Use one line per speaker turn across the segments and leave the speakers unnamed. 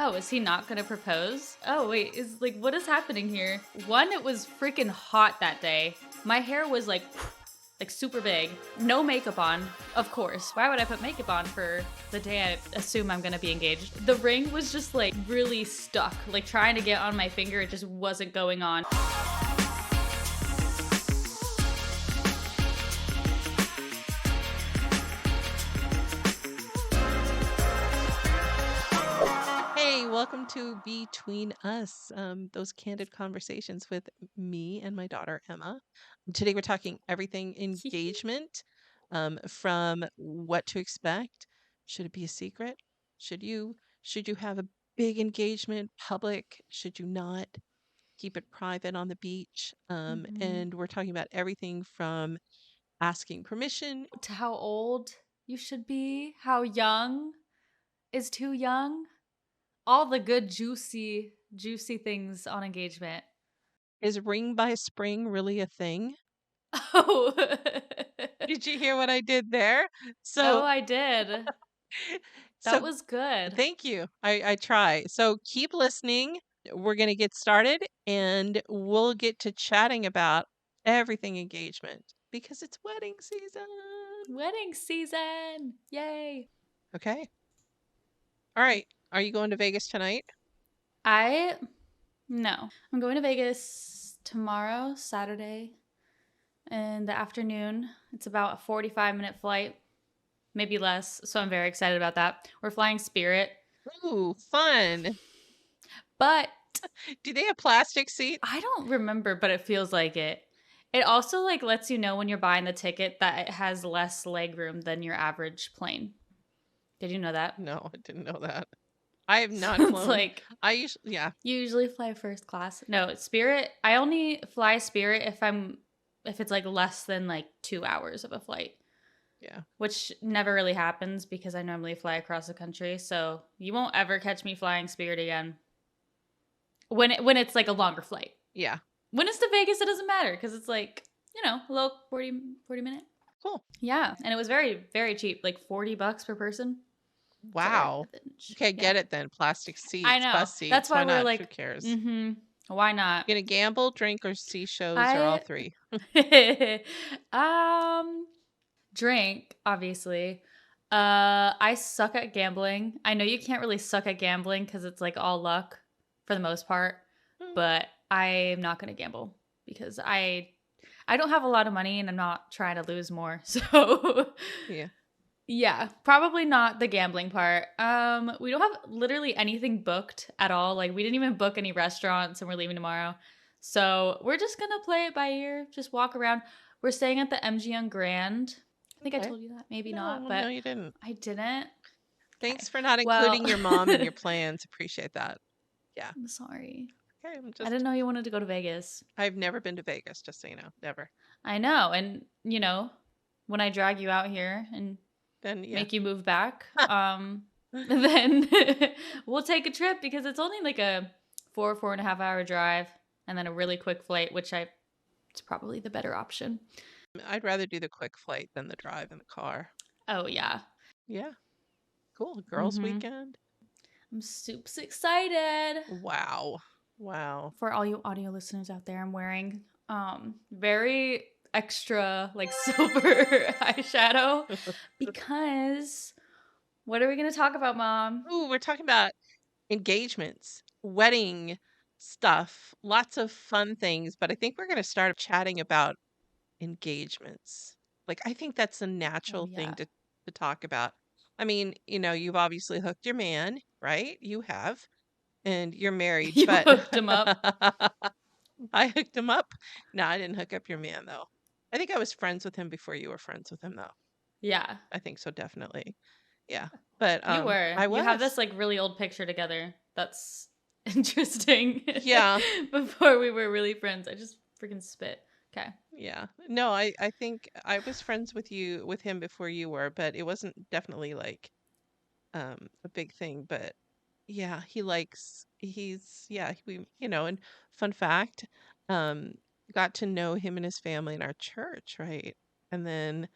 Oh, is he not gonna propose? Oh, wait, what is happening here? One, it was freaking hot that day. My hair was like super big. No makeup on, of course. Why would I put makeup on for the day I assume I'm gonna be engaged? The ring was just like really stuck. Like trying to get on my finger, it just wasn't going on.
Hey, welcome to Between Us, those candid conversations with me and my daughter Emma. Today we're talking everything engagement, from what to expect. Should it be a secret? Should you have a big engagement, public? Should you not keep it private on the beach? And we're talking about everything from asking permission.
To how old you should be, how young is too young. All the good, juicy things on engagement.
Is ring by spring really a thing?
Oh.
Did you hear what I did there?
Oh,
So
I did. That
So
was good.
thank you. I try. So keep listening. We're going to get started and we'll get to chatting about everything engagement because it's wedding season.
Wedding season. Yay.
Okay. All right. Are you going to Vegas tonight?
No. I'm going to Vegas tomorrow, Saturday, in the afternoon. It's about a 45-minute flight, maybe less. So I'm very excited about that. We're flying Spirit.
Ooh, fun.
But
Do they have plastic seats?
I don't remember, but it feels like it. It also like lets you know when you're buying the ticket that it has less leg room than your average plane. Did you know that?
No, I didn't know that. I have not
It's
flown.
like
You
usually fly first class. No, Spirit. I only fly Spirit if it's like less than like 2 hours of a flight.
Yeah.
Which never really happens because I normally fly across the country. So you won't ever catch me flying Spirit again. When it's like a longer flight.
Yeah.
When it's to Vegas, it doesn't matter because it's like, a little 40 minute.
Cool.
Yeah. And it was very, very cheap, like $40 per person.
Wow.
Sorry,
Okay, get it then. Plastic seats,
I know.
bus seats.
That's why we're
not?
like,
Who cares?
Why not?
Gonna gamble, drink, or see shows, or all three?
Drink, obviously. I suck at gambling. I know you can't really suck at gambling because it's like all luck for the most part, but I'm not gonna gamble because I don't have a lot of money and I'm not trying to lose more. So yeah, probably not the gambling part. We don't have literally anything booked at all. Like we didn't even book any restaurants and we're leaving tomorrow. So we're just gonna play it by ear, just walk around. We're staying at the MGM Grand. I think I told you that. Maybe not, but
no, you didn't.
I didn't.
Thanks for not including your mom in your plans. Appreciate that. Yeah.
I'm sorry.
Okay,
I didn't know you wanted to go to Vegas.
I've never been to Vegas, just so you know. Never.
I know. And, when I drag you out here and
Then
make you move back, then we'll take a trip because it's only like a 4.5 hour drive and then a really quick flight, it's probably the better option.
I'd rather do the quick flight than the drive in the car.
Oh, yeah.
Yeah. Cool. Girls' weekend.
I'm super excited.
Wow.
For all you audio listeners out there, I'm wearing very extra like silver eyeshadow because what are we going to talk about, Mom?
Ooh, we're talking about engagements, wedding stuff, lots of fun things, but I think we're going to start chatting about engagements. Like, I think that's a natural thing to talk about. I mean, you've obviously hooked your man, right? You have, and you're married.
You
but
hooked him up.
I hooked him up. No, I didn't hook up your man, though. I think I was friends with him before you were friends with him, though.
Yeah.
I think so, definitely. Yeah. But
you were.
I was.
You have this like really old picture together. That's interesting.
Yeah.
Before we were really friends. I just freaking spit. Okay.
Yeah. No, I think I was friends with him before you were, but it wasn't definitely like a big thing. But yeah, and fun fact, got to know him and his family in our church, right? And then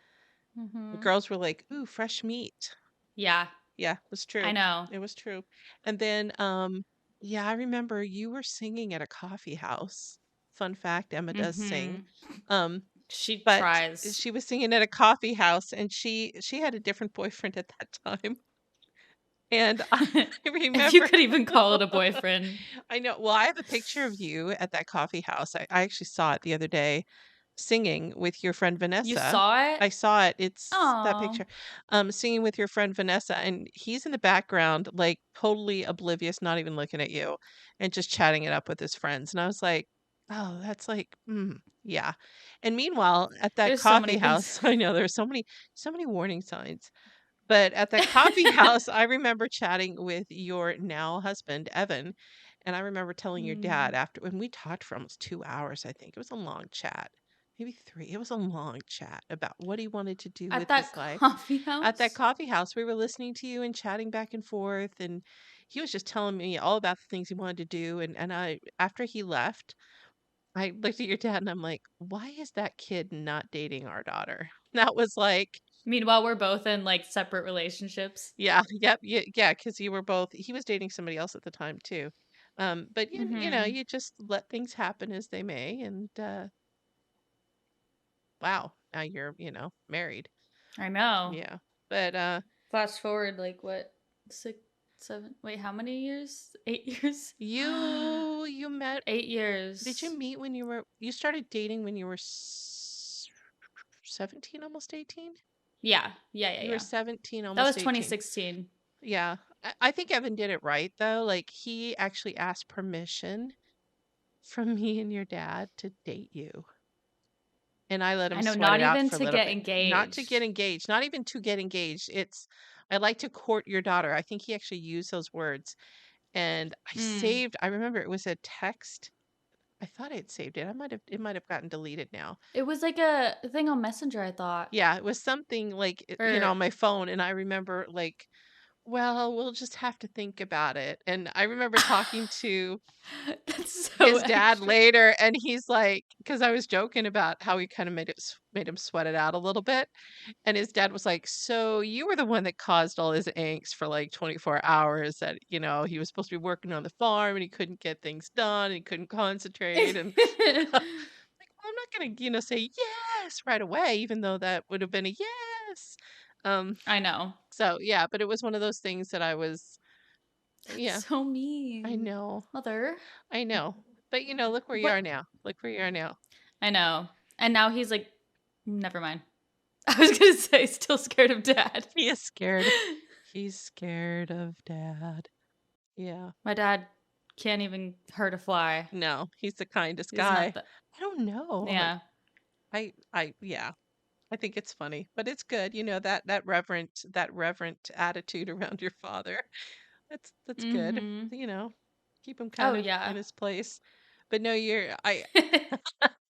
the girls were like, "Ooh, fresh meat."
Yeah.
Yeah, it was
I
true.
know.
It was true. And then, yeah, I remember you were singing at a coffee house. Fun fact, Emma does sing.
Mhm.
Um,
She
but
tries.
she was singing at a coffee house and she had a different boyfriend at that time. And I
If you
remember
could even call it a boyfriend.
I know. Well, I have a picture of you at that coffee house. I actually saw it the other day singing with your friend
You
Vanessa.
saw it?
I saw it. It's that
Oh.
picture. Singing with your friend Vanessa, and he's in the background, like totally oblivious, not even looking at you, and just chatting it up with his friends. And I was like, oh, that's like, yeah. And meanwhile, at that
There's so many
coffee
things.
house, I know there's so many warning signs. But at that coffee house, I remember chatting with your now husband, Evan, and I remember telling your dad
Mm.
after when we talked for almost 2 hours, I think. It was a long chat. Maybe 3. It was a long chat about what he wanted to do
At
with
that
his life.
coffee
At that
house?
coffee house, we were listening to you and chatting back and forth, and he was just telling me all about the things he wanted to do, and I after he left, I looked at your dad and I'm like, "Why is that kid not dating our daughter?" That was like
Meanwhile, we're both in, like, separate relationships.
yeah, yep, yeah, because you were both he was dating somebody else at the time too. But you know,
Mhm.
you just let things happen as they may, and wow, now you're, married.
I know.
Yeah. But
Flash forward, like, what? 6, 7 wait, how many years? 8 years?
you met
8
did you
years.
meet when you started dating when you were 17, almost 18?
Yeah. Yeah, yeah,
You were
yeah.
17,
That was
almost 18.
2016.
Yeah. I think Evan did it right though. Like he actually asked permission from me and your dad to date you. And I let him
I know,
sweat
not
it out
even
for a
to
little
get
bit. Not to get
engaged.
engaged, not even to get engaged. It's I like to court your daughter. I think he actually used those words. And
Mm.
I remember it was a text. I thought I had saved it. It might have gotten deleted now.
It was like a thing on Messenger, I thought.
Yeah, it was something like
Or
on my phone and I remember like, well, we'll just have to think about it. And I remember talking to
That's so
his dad
extra.
later and he's like because I was joking about how he kind of made him sweat it out a little bit. And his dad was like, "So you were the one that caused all his angst for like 24 hours that, he was supposed to be working on the farm and he couldn't get things done and he couldn't concentrate." And like, well, I'm not going to, say yes right away, even though that would have been a yes. Um,
I know.
so yeah, but it was one of those things that
That's
yeah,
so
I
mean.
know,
Mother.
I know. But look where you
What?
are now. Look where you are now.
I know. And now he's like, never mind. I was gonna say, still scared of dad.
He is scared. He's scared of dad. Yeah.
My dad can't even hurt a fly.
No, he's the kindest
He's not
guy.
the.
I don't know. Like
Yeah.
yeah, I think it's funny, but it's good. That reverent attitude around your father. That's good.
Mm-hmm.
Keep him kind
Oh
of
yeah.
in his place. But no, I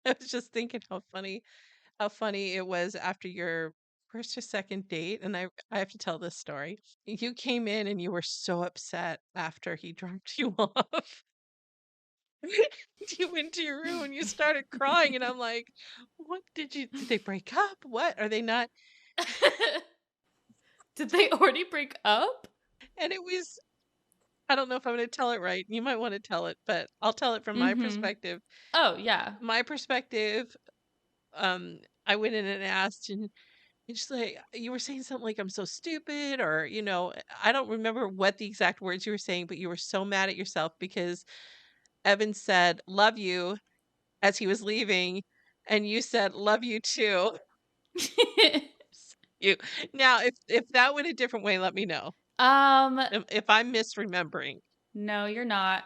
was just thinking how funny it was after your first or second date, and I have to tell this story. You came in and you were so upset after he dropped you off. You went to your room and you started crying, and I'm like, "What did they break up? What are they not?"
Did they already break up?
And it was I don't know if I'm going to tell it right. You might want to tell it, but I'll tell it from my
Mm-hmm.
perspective.
Oh yeah.
My perspective, I went in and asked, and it's like you were saying something like I'm so stupid, or I don't remember what the exact words you were saying, but you were so mad at yourself because Evan said "love you" as he was leaving, and you said "love you too." You now, if that went a different way, let me know.
um
If I'm misremembering.
no, you're not.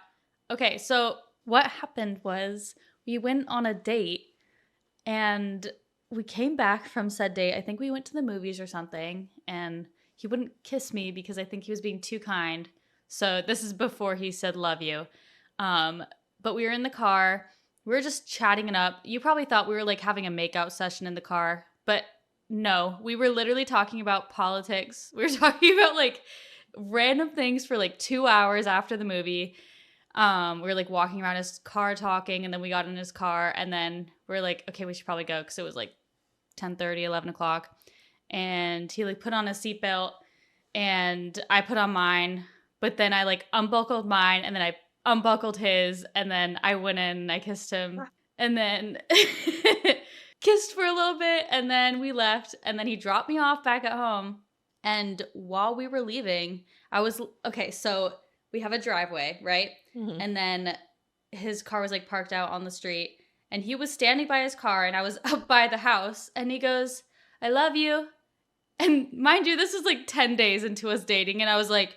Okay, so what happened was we went on a date and we came back from said date. I think we went to the movies or something, and he wouldn't kiss me because I think he was being too kind. So this is before he said love you. Um, but we were in the car. We were just chatting it up. You probably thought we were like having a makeout session in the car, but no, we were literally talking about politics. We were talking about like random things for like 2 hours after the movie. We were like walking around his car talking, and then we got in his car, and then we are like, okay, we should probably go because it was like 10:30, 11 o'clock. And he like put on his seatbelt, and I put on mine, but then I like unbuckled mine and then I unbuckled his and then I went in and I kissed him and then kissed for a little bit and then we left and then he dropped me off back at home. And while we were leaving, I was okay, so we have a driveway, right?
Mhm.
And then his car was like parked out on the street and he was standing by his car and I was up by the house and he goes, "I love you." And mind you, this is like 10 days into us dating, and I was like,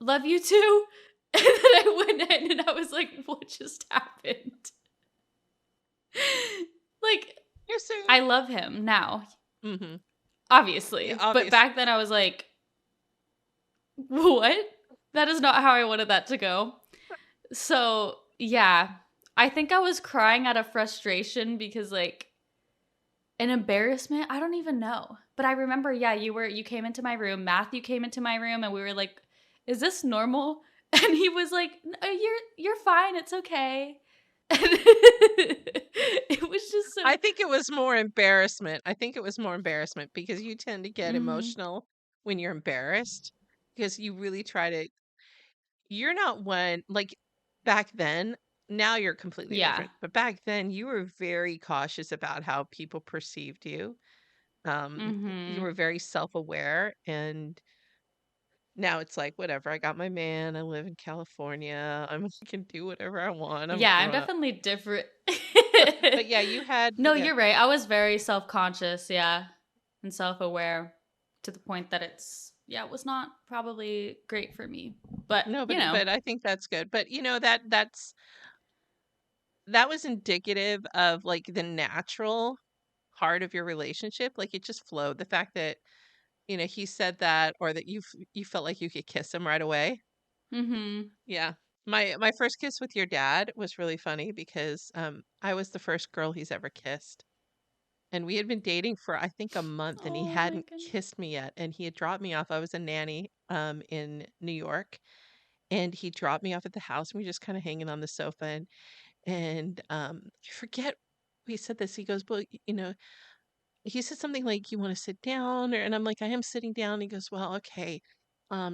"Love you too." And then I went in and I was like, "What just happened?" Like,
You're so
I love him now,
Mhm. Yeah,
obviously. But
obvious.
back then I was like, "What? That is not how I wanted that to go." So, yeah, I think I was crying out of frustration because, like, an embarrassment? I don't even know. But I remember, yeah, you came into my room, Matthew came into my room and we were like, "Is this normal?" And he was like, "No, you're fine. It's okay." And it was just so
I think it was more embarrassment. I think it was more embarrassment because you tend to get
mhm.
emotional when you're embarrassed because you really try to you're not one like back then, now you're completely
Yeah.
different. But back then you were very cautious about how people perceived you. You
Mhm.
were very self-aware and now it's like whatever, I got my man, I live in California, I can do whatever I want. I'm a
Yeah, I'm
grown up.
definitely different.
But yeah, you had
No,
yeah.
you're right. I was very self-conscious, yeah, and self-aware to the point that it's yeah, it was not probably great for me. But,
No,
you know.
but I think that's good. But you know that was indicative of like the natural part of your relationship. Like it just flowed. The fact that, he said that or that you felt like you could kiss him right away.
Mhm.
Yeah. My first kiss with your dad was really funny because I was the first girl he's ever kissed. And we had been dating for I think a month and he
Oh my
hadn't
goodness.
kissed me yet and he had dropped me off. I was a nanny in New York and he dropped me off at the house and we were just kind of hanging on the sofa and I forget he said this. He goes, "Well, he said something like, "You want to sit down?" And I'm like, "I am sitting down." He goes, "Well, okay.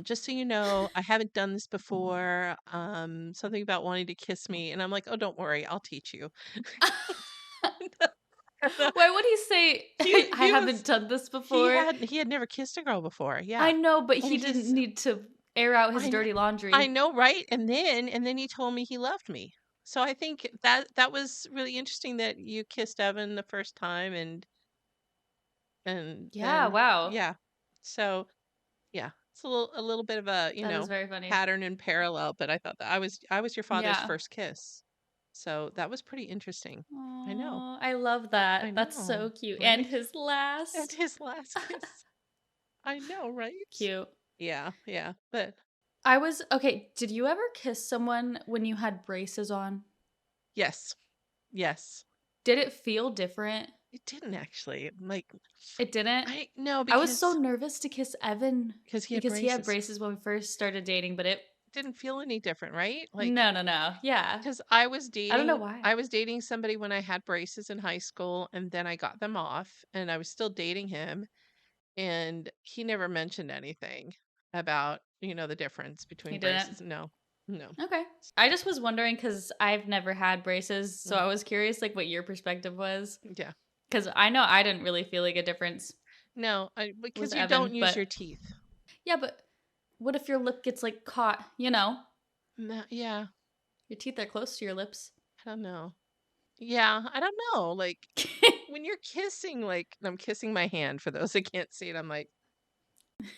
Just so you know, I haven't done this before. Something about wanting to kiss me." And I'm like, "Oh, don't worry, I'll teach you."
Why would he say, "I
He
haven't
was
done this before"?
he had never kissed a girl before.
I
Yeah.
know, but
And
he didn't
he's
need to air out his
I kn-
dirty
I
laundry.
know, right? And then he told me he loved me. So I think that was really interesting that you kissed Evan the first time and
Yeah,
then
wow.
yeah. So yeah, it's a little bit of a,
That is very funny.
pattern and parallel, but I thought that I was your father's
Yeah.
first kiss. So that was pretty interesting. I know.
Oh, I love
I
that. That's
know,
so cute. And
right?
his
And
last.
his last kiss. I know, right?
Cute.
Yeah, yeah. But
I was okay, did you ever kiss someone when you had braces on?
yes. Yes.
Did it feel different?
It didn't actually. Like
It didn't?
I no
I was so
because
nervous to kiss Evan
he had
because he had
braces.
braces when we first started dating, but it
Didn't feel any different, right? Like
no, no, no. Yeah.
because
I don't know why.
I was dating somebody when I had braces in high school, and then I got them off, and I was still dating him, and he never mentioned anything about, the difference
He
between
didn't.
braces. No, no.
Okay. I just was wondering because I've never had braces, so
Mm,
I was curious like what your perspective was.
yeah.
Because I know I didn't really feel like a difference
No,
with
because you don't
Evan,
use
but
your teeth.
yeah, but what if your lip gets like caught, you know?
No, yeah,
Your teeth are close to your lips.
I don't know. Yeah, I don't know. Like when you're kissing, like I'm kissing my hand for those that can't see it. I'm like,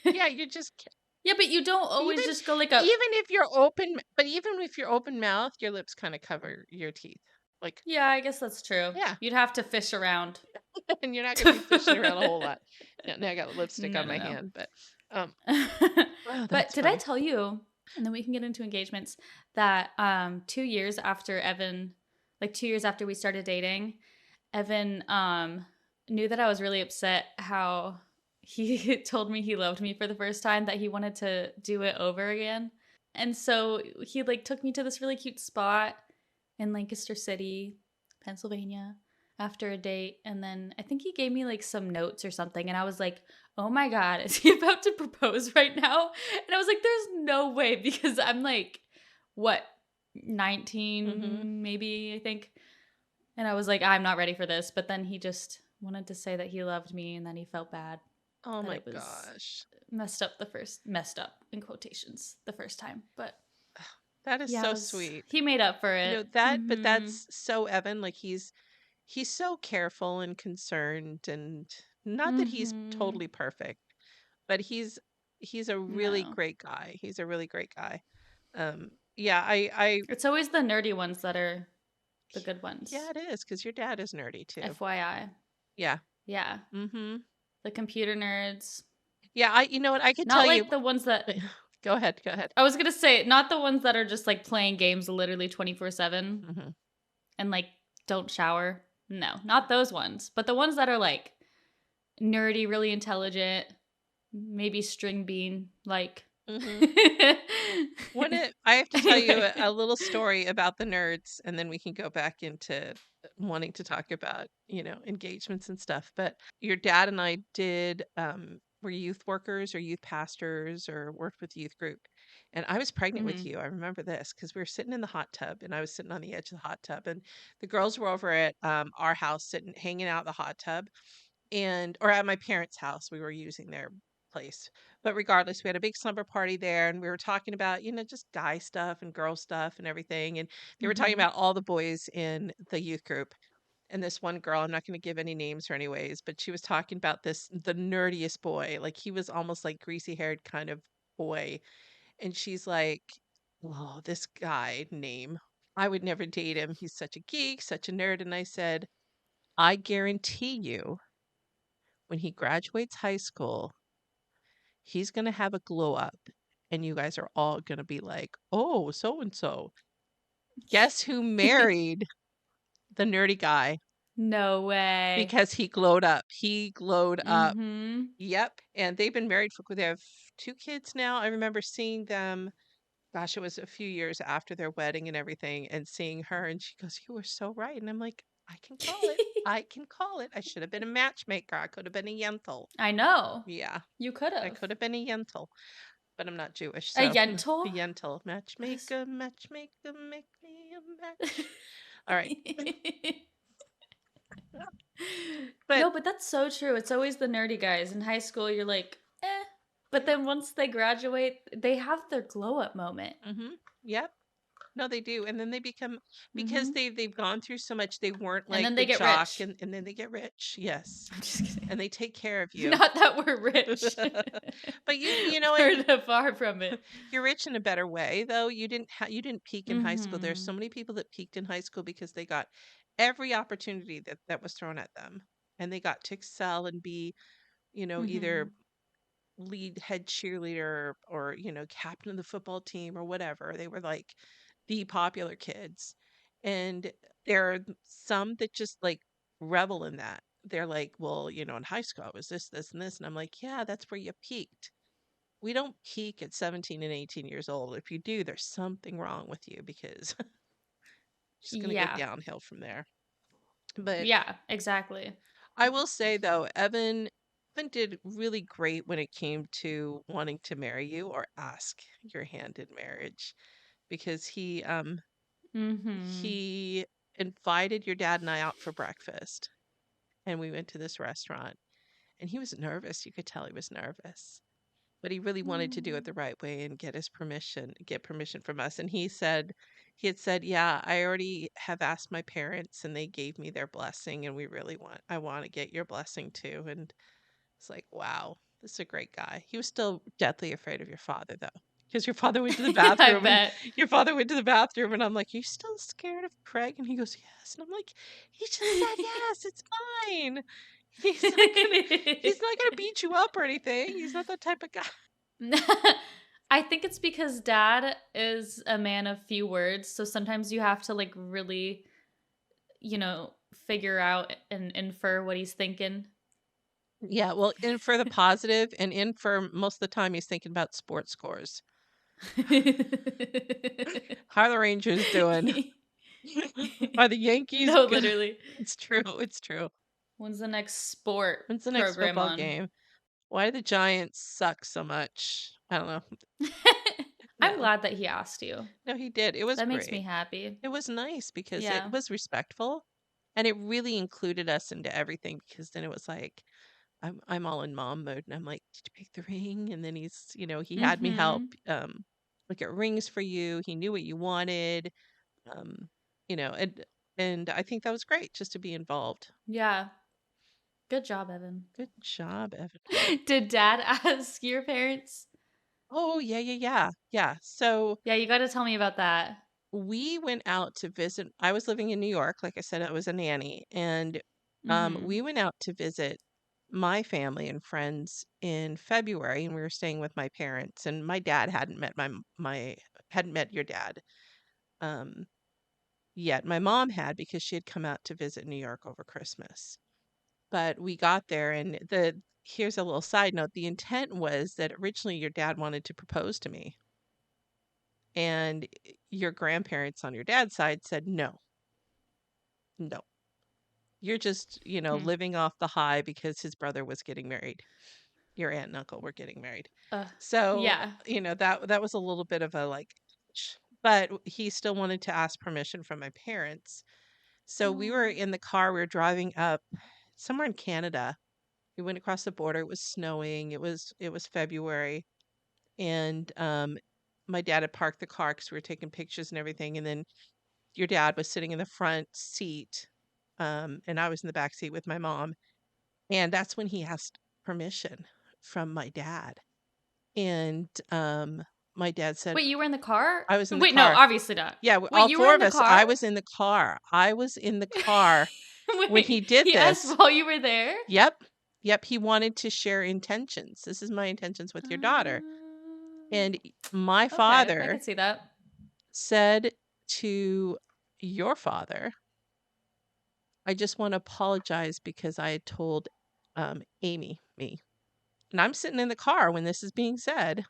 yeah, you're just
Yeah, but you don't
even
always just go like a
even if you're open, but even if you're open mouth, your lips kind of cover your teeth. Like,
yeah, I guess that's true.
yeah,
You'd have to fish around.
and you're not gonna be fishing around a whole lot. Yeah, now I got lipstick
No,
on
no,
my
no.
hand, but um, oh,
But
that's
did I
funny.
tell you, and then we can get into engagements, that 2 years after Evan, like 2 years after we started dating, Evan knew that I was really upset how he told me he loved me for the first time, that he wanted to do it over again. And so he like took me to this really cute spot in Lancaster City, Pennsylvania after a date, and then I think he gave me like some notes or something and I was like, oh my God, is he about to propose right now? And I was like, there's no way because I'm like, what,
Mm-hmm.
19 maybe, I think. And I was like, I'm not ready for this. But then he just wanted to say that he loved me and then he felt bad
Oh
that
my
it was
gosh.
messed up in quotations the first time. But
That is
yeah,
so sweet.
he made up for it.
But
Mm-hmm.
that's so Evan. Like he's so careful and concerned, and not that he's
Mm-hmm.
totally perfect, but he's a really
No.
great guy. He's a really great guy. Yeah, I
It's always the nerdy ones that are the good
yeah,
ones.
it is because your dad is nerdy too.
FYI.
Yeah.
Yeah.
Mm-hmm.
The computer nerds.
Yeah, I you know what I could
Not
tell you.
like the ones that
Go ahead, go ahead.
I was gonna say, not the ones that are just like playing games literally 24/7
Hmm.
and like don't shower. No, not those ones. But the ones that are like nerdy, really intelligent, maybe string bean like.
Hmm. I have to tell you a
Anyway.
little story about the nerds, and then we can go back into wanting to talk about, engagements and stuff. But your dad and I did, were youth workers or youth pastors or worked with youth group. And I was pregnant with
Hmm.
you. I remember this because we were sitting in the hot tub and I was sitting on the edge of the hot tub. And the girls were over at our house sitting, hanging out in the hot tub or at my parents' house. We were using their place. But regardless, we had a big slumber party there and we were talking about, just guy stuff and girl stuff and everything. And they were talking
Hmm.
about all the boys in the youth group. And this one girl, I'm not going to give any names or anyways, but she was talking about the nerdiest boy. Like he was almost like greasy haired kind of boy. And she's like, oh, this guy name, I would never date him. He's such a geek, such a nerd. And I said, I guarantee you when he graduates high school, he's going to have a glow up and you guys are all going to be like, "Oh, so and so. Guess who married the nerdy guy
No way.
because he glowed up." He glowed up.
Hmm.
Yep. And they've been married they have 2 kids now. I remember seeing them, gosh, it was a few years after their wedding and everything, and seeing her and she goes, "You were so right." And I'm like, "I can call it. I can call it. I should have been a matchmaker. I could have been a Yentl."
I know.
Yeah.
You could
I
have.
could have been a Yentl. But I'm not Jewish,
A
so a
Yentl?
Yentl.
What is
Matchmaker, matchmaker, make me a match. All right. But
No, but that's so true. It's always the nerdy guys. In high school, you're like, eh. But
yeah.
then once they graduate, they have their glow up moment.
Mm-hmm. Yep. No, they do. And then they become, because
Hmm.
they've gone through so much, they weren't
And
like
then
the
they get
jock,
rich.
and then they get rich. Yes.
I'm just kidding.
And they take care of you.
Not that we're rich.
But you know what?
We're far from it.
You're rich in a better way, though. You didn't peak in high school. There's
Hmm.
so many people that peaked in high school because they got every opportunity that was thrown at them, and they got to excel and be, either
Hmm.
lead head cheerleader or, captain of the football team or whatever. They were like the popular kids. And there are some that just like revel in that. They're like, well, in high school I was this, this, and this. And I'm like, yeah, that's where you peaked. We don't peak at 17 and 18 years old. If you do, there's something wrong with you because it's just going to go
Yeah.
downhill from there. But
Yeah, exactly.
I will say though, Evan did really great when it came to wanting to marry you or ask your hand in marriage because
Hmm.
he invited your dad and I out for breakfast and we went to this restaurant and he was nervous. You could tell he was nervous. But he really wanted to do it the right way and get permission from us. And he had said, "Yeah, I already have asked my parents and they gave me their blessing and I want to get your blessing too." And it's like, wow, this is a great guy. He was still deathly afraid of your father, though, because your father went to the
I
bathroom and
bet.
your father went to the bathroom, and I'm like, "You still scared of Craig?" And he goes, "Yes." And I'm like, "He just said yes. It's fine. He's not gonna beat you up or anything. He's not that type of guy."
I think it's because dad is a man of few words, so sometimes you have to like really, figure out and infer what he's thinking.
Yeah, well, in for the positive, and in for most of the time, he's thinking about sports scores. How are the Rangers doing? Are the Yankees
No,
good?
literally.
It's true. It's true.
When's the next sport
When's the next
program
football
on?
game? Why do the Giants suck so much? I don't know.
I'm
No.
glad that he asked you.
No, he did. It was
That makes me
great.
happy.
It was nice because it
Yeah.
was respectful and it really included us into everything because then it was like I'm all in mom mode and I'm like, "Did you pick the ring?" And then he had me help
Mhm.
look at rings for you. He knew what you wanted. Um, you know, and I think that was great just to be involved.
Yeah. Good job, Evan.
Good job, Evan.
Did dad ask your parents?
Oh, yeah, yeah, yeah. Yeah. So
Yeah, you got to tell me about that.
we went out to visit. I was living in New York. Like I said, I was a nanny. And
Mhm.
we went out to visit my family and friends in February, and we were staying with my parents. And my dad hadn't met my hadn't met your dad um, yet. My mom had because she had come out to visit New York over Christmas. But we got there, and here's a little side note. The intent was that originally your dad wanted to propose to me, and your grandparents on your dad's side said no, no. You're just,
Hmm.
living off the high because his brother was getting married. Your aunt and uncle were getting married.
Uh,
So,
yeah.
that was a little bit of a like, but he still wanted to ask permission from my parents. So we were
Oh.
in the car, we were driving up somewhere in Canada. We went across the border. It was snowing. It was February, and my dad had parked the car because we were taking pictures and everything. And then your dad was sitting in the front seat, and I was in the back seat with my mom. And that's when he asked permission from my dad. And my dad said,
Wait, you were in the car?
I was in the
Wait, no,
car.
obviously not.
Yeah,
Wait,
all
you were
four
in
of
the
us.
car?
I was in the car. I was in the car when he
Wait,
did
he asked
this.
while you were there?
Yep. Yep. He wanted to share intentions. This is my intentions with your daughter. And my
Okay, I
father
could see that.
said to your father, I just want to apologize because I had told Amy, me, and I'm sitting in the car when this is being said,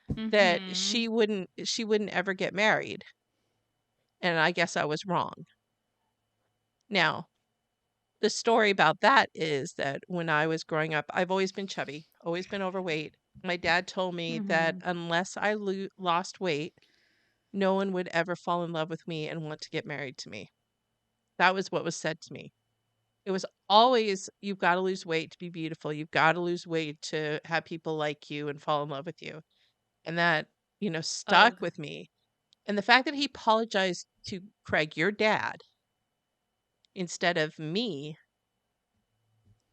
that
Mhm.
she wouldn't ever get married. And I guess I was wrong. Now, the story about that is that when I was growing up, I've always been chubby, always been overweight. My dad told me that
Mhm.
unless I lost weight, no one would ever fall in love with me and want to get married to me. That was what was said to me. It was always, you've got to lose weight to be beautiful. You've got to lose weight to have people like you and fall in love with you. And that, stuck
Ugh.
with me. And the fact that he apologized to Craig, your dad, instead of me,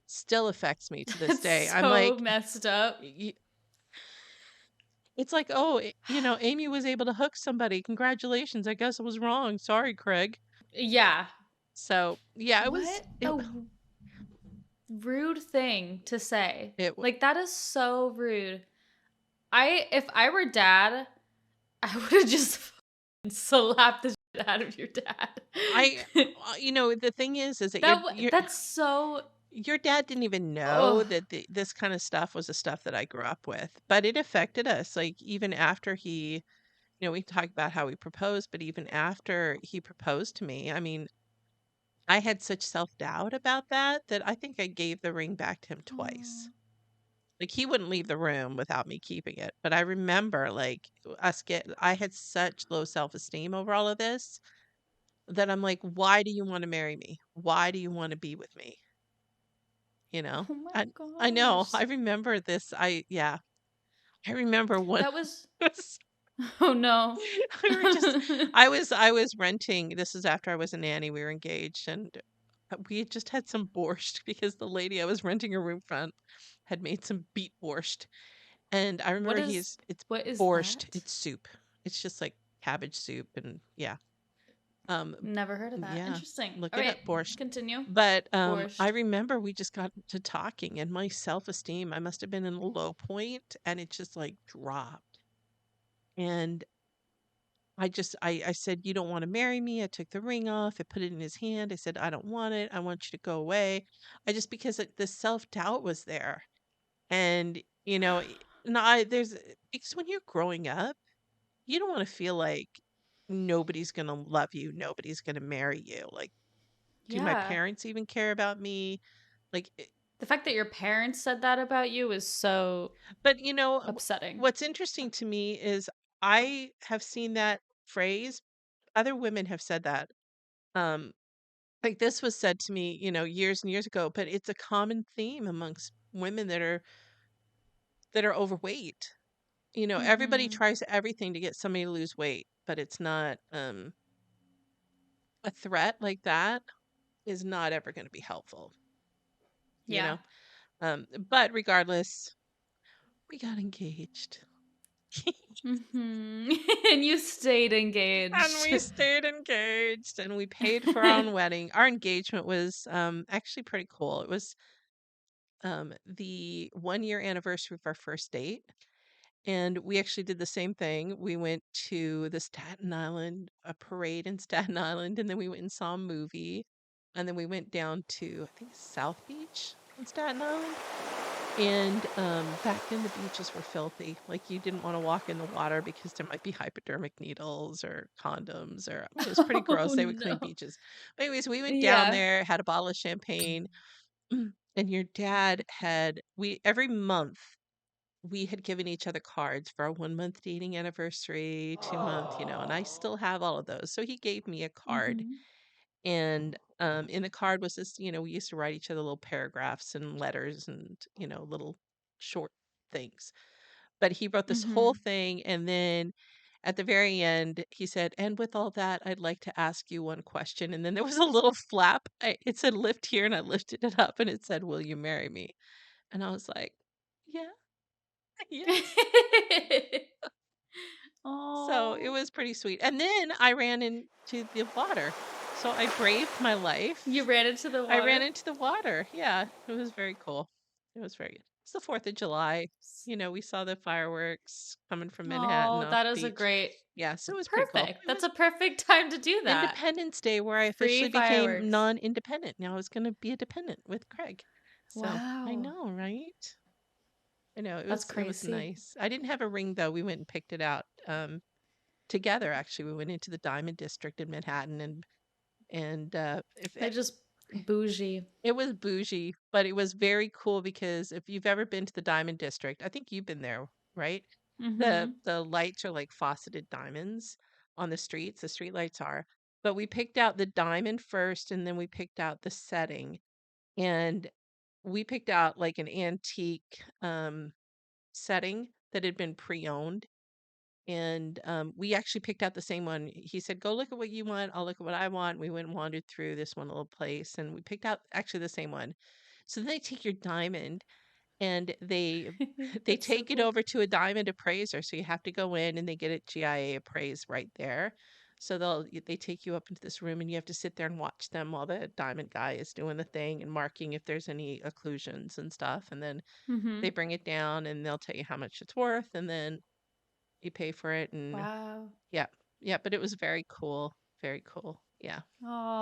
still affects me to this
That's
day. I'm
so
like,
messed up.
it's like, oh, Amy was able to hook somebody. Congratulations. I guess I was wrong. Sorry, Craig.
Yeah.
So yeah,
What a rude thing to say.
it,
Like that is so rude. If I were dad, I would have just slapped the shit out of your dad.
I, the thing is that
That's so
your dad didn't even know
oh.
that this kind of stuff was the stuff that I grew up with, but it affected us. Like even after he, we talked about how he proposed, but even after he proposed to me, I mean, I had such self-doubt about that I think I gave the ring back to him twice. Like he wouldn't leave the room without me keeping it. But I remember like I had such low self-esteem over all of this that I'm like, why do you want to marry me? Why do you want to be with me? You know?
Oh my
I know. I
gosh.
remember this. Yeah. I remember one
That was oh no.
we were just I was renting. This is after I was a nanny. We were engaged and we had just had some borscht because the lady I was renting a room from had made some beet borscht. And I remember it's
what is
borscht,
that?
it's soup. It's just like cabbage soup and yeah. Um
Never heard of that.
yeah,
Interesting.
look
All
it
right,
up, borscht.
continue.
But I
Borscht.
remember we just got to talking and my self-esteem, I must have been in a low point and it just like dropped. And I said, "You don't wanna marry me." I took the ring off, I put it in his hand, I said, "I don't want it, I want you to go away." I just because the self-doubt was there. And, no, because when you're growing up, you don't wanna feel like nobody's gonna love you, nobody's gonna marry you. Like, do my
Yeah.
parents even care about me? Like,
The fact that your parents said that about you is so
But
upsetting.
what's interesting to me is I have seen that phrase. Other women have said that. Um, like this was said to me, years and years ago, but it's a common theme amongst women that are overweight. Everybody
Mhm.
tries everything to get somebody to lose weight, but it's not a threat like that is not ever going to be helpful, you
Yeah.
know. But regardless, we got engaged.
Mhm. And you stayed
And
engaged.
we stayed engaged and we paid for our own wedding. Our engagement was actually pretty cool. It was the 1 year anniversary of our first date. And we actually did the same thing. We went to the Staten Island, a parade in Staten Island, and then we went and saw a movie. And then we went down to, I think, South Beach on Staten Island. And back then the beaches were filthy. Like you didn't want to walk in the water because there might be hypodermic needles or condoms or I mean it was pretty gross.
Oh,
They would clean
no.
beaches. But anyways, we went down
Yeah.
there, had a bottle of champagne, and your dad had we every month we had given each other cards for our 1 month dating anniversary, 2 month, and I still have all of those. So he gave me a card
Mhm.
and in the card was this, we used to write each other little paragraphs and letters and, little short things. But he wrote this whole
Mhm.
thing. And then at the very end, he said, and with all that, I'd like to ask you one question. And then there was a little flap. It said lift here, and I lifted it up and it said, will you marry me? And I was like, yeah, yes. So it
Oh.
was pretty sweet. And then I ran into the water. So I braved my
You
life.
ran into the
I ran
water?
into the water. Yeah, it was very cool. It was very good. It's the 4th of July.
S
We saw the fireworks coming from Manhattan
Oh,
off
that
the
is a
beach.
great
Yeah, so it was pretty cool.
perfect.
It
That's
was
a perfect time to do that.
Independence Day where I
Free
officially became
fireworks.
non-independent. Now I was going to be a dependent with Craig. So, I
Wow.
know, right? I know
That's
it was
crazy.
nice. I didn't have a ring though. We went and picked it out together actually. We went into the Diamond District in Manhattan and if
They're just bougie.
it was bougie, but it was very cool because if you've ever been to the Diamond District, I think you've been there, right? The
Mhm.
the lights are like fauceted diamonds on the streets. The street lights are. But we picked out the diamond first and then we picked out the setting. And we picked out like an antique setting that had been pre-owned. And we actually picked out the same one. He said, go look at what you want. I'll look at what I want. We went and wandered through this one little place and we picked out actually the same one. So then they take your diamond and they
That's so
take it
cool.
over to a diamond appraiser. So you have to go in and they get it GIA appraised right there. So they take you up into this room and you have to sit there and watch them while the diamond guy is doing the thing and marking if there's any occlusions and stuff. And then they
Mhm.
bring it down and they'll tell you how much it's worth and then you pay for it and
Wow.
yeah. Yeah, but it was very cool. Very cool. Yeah.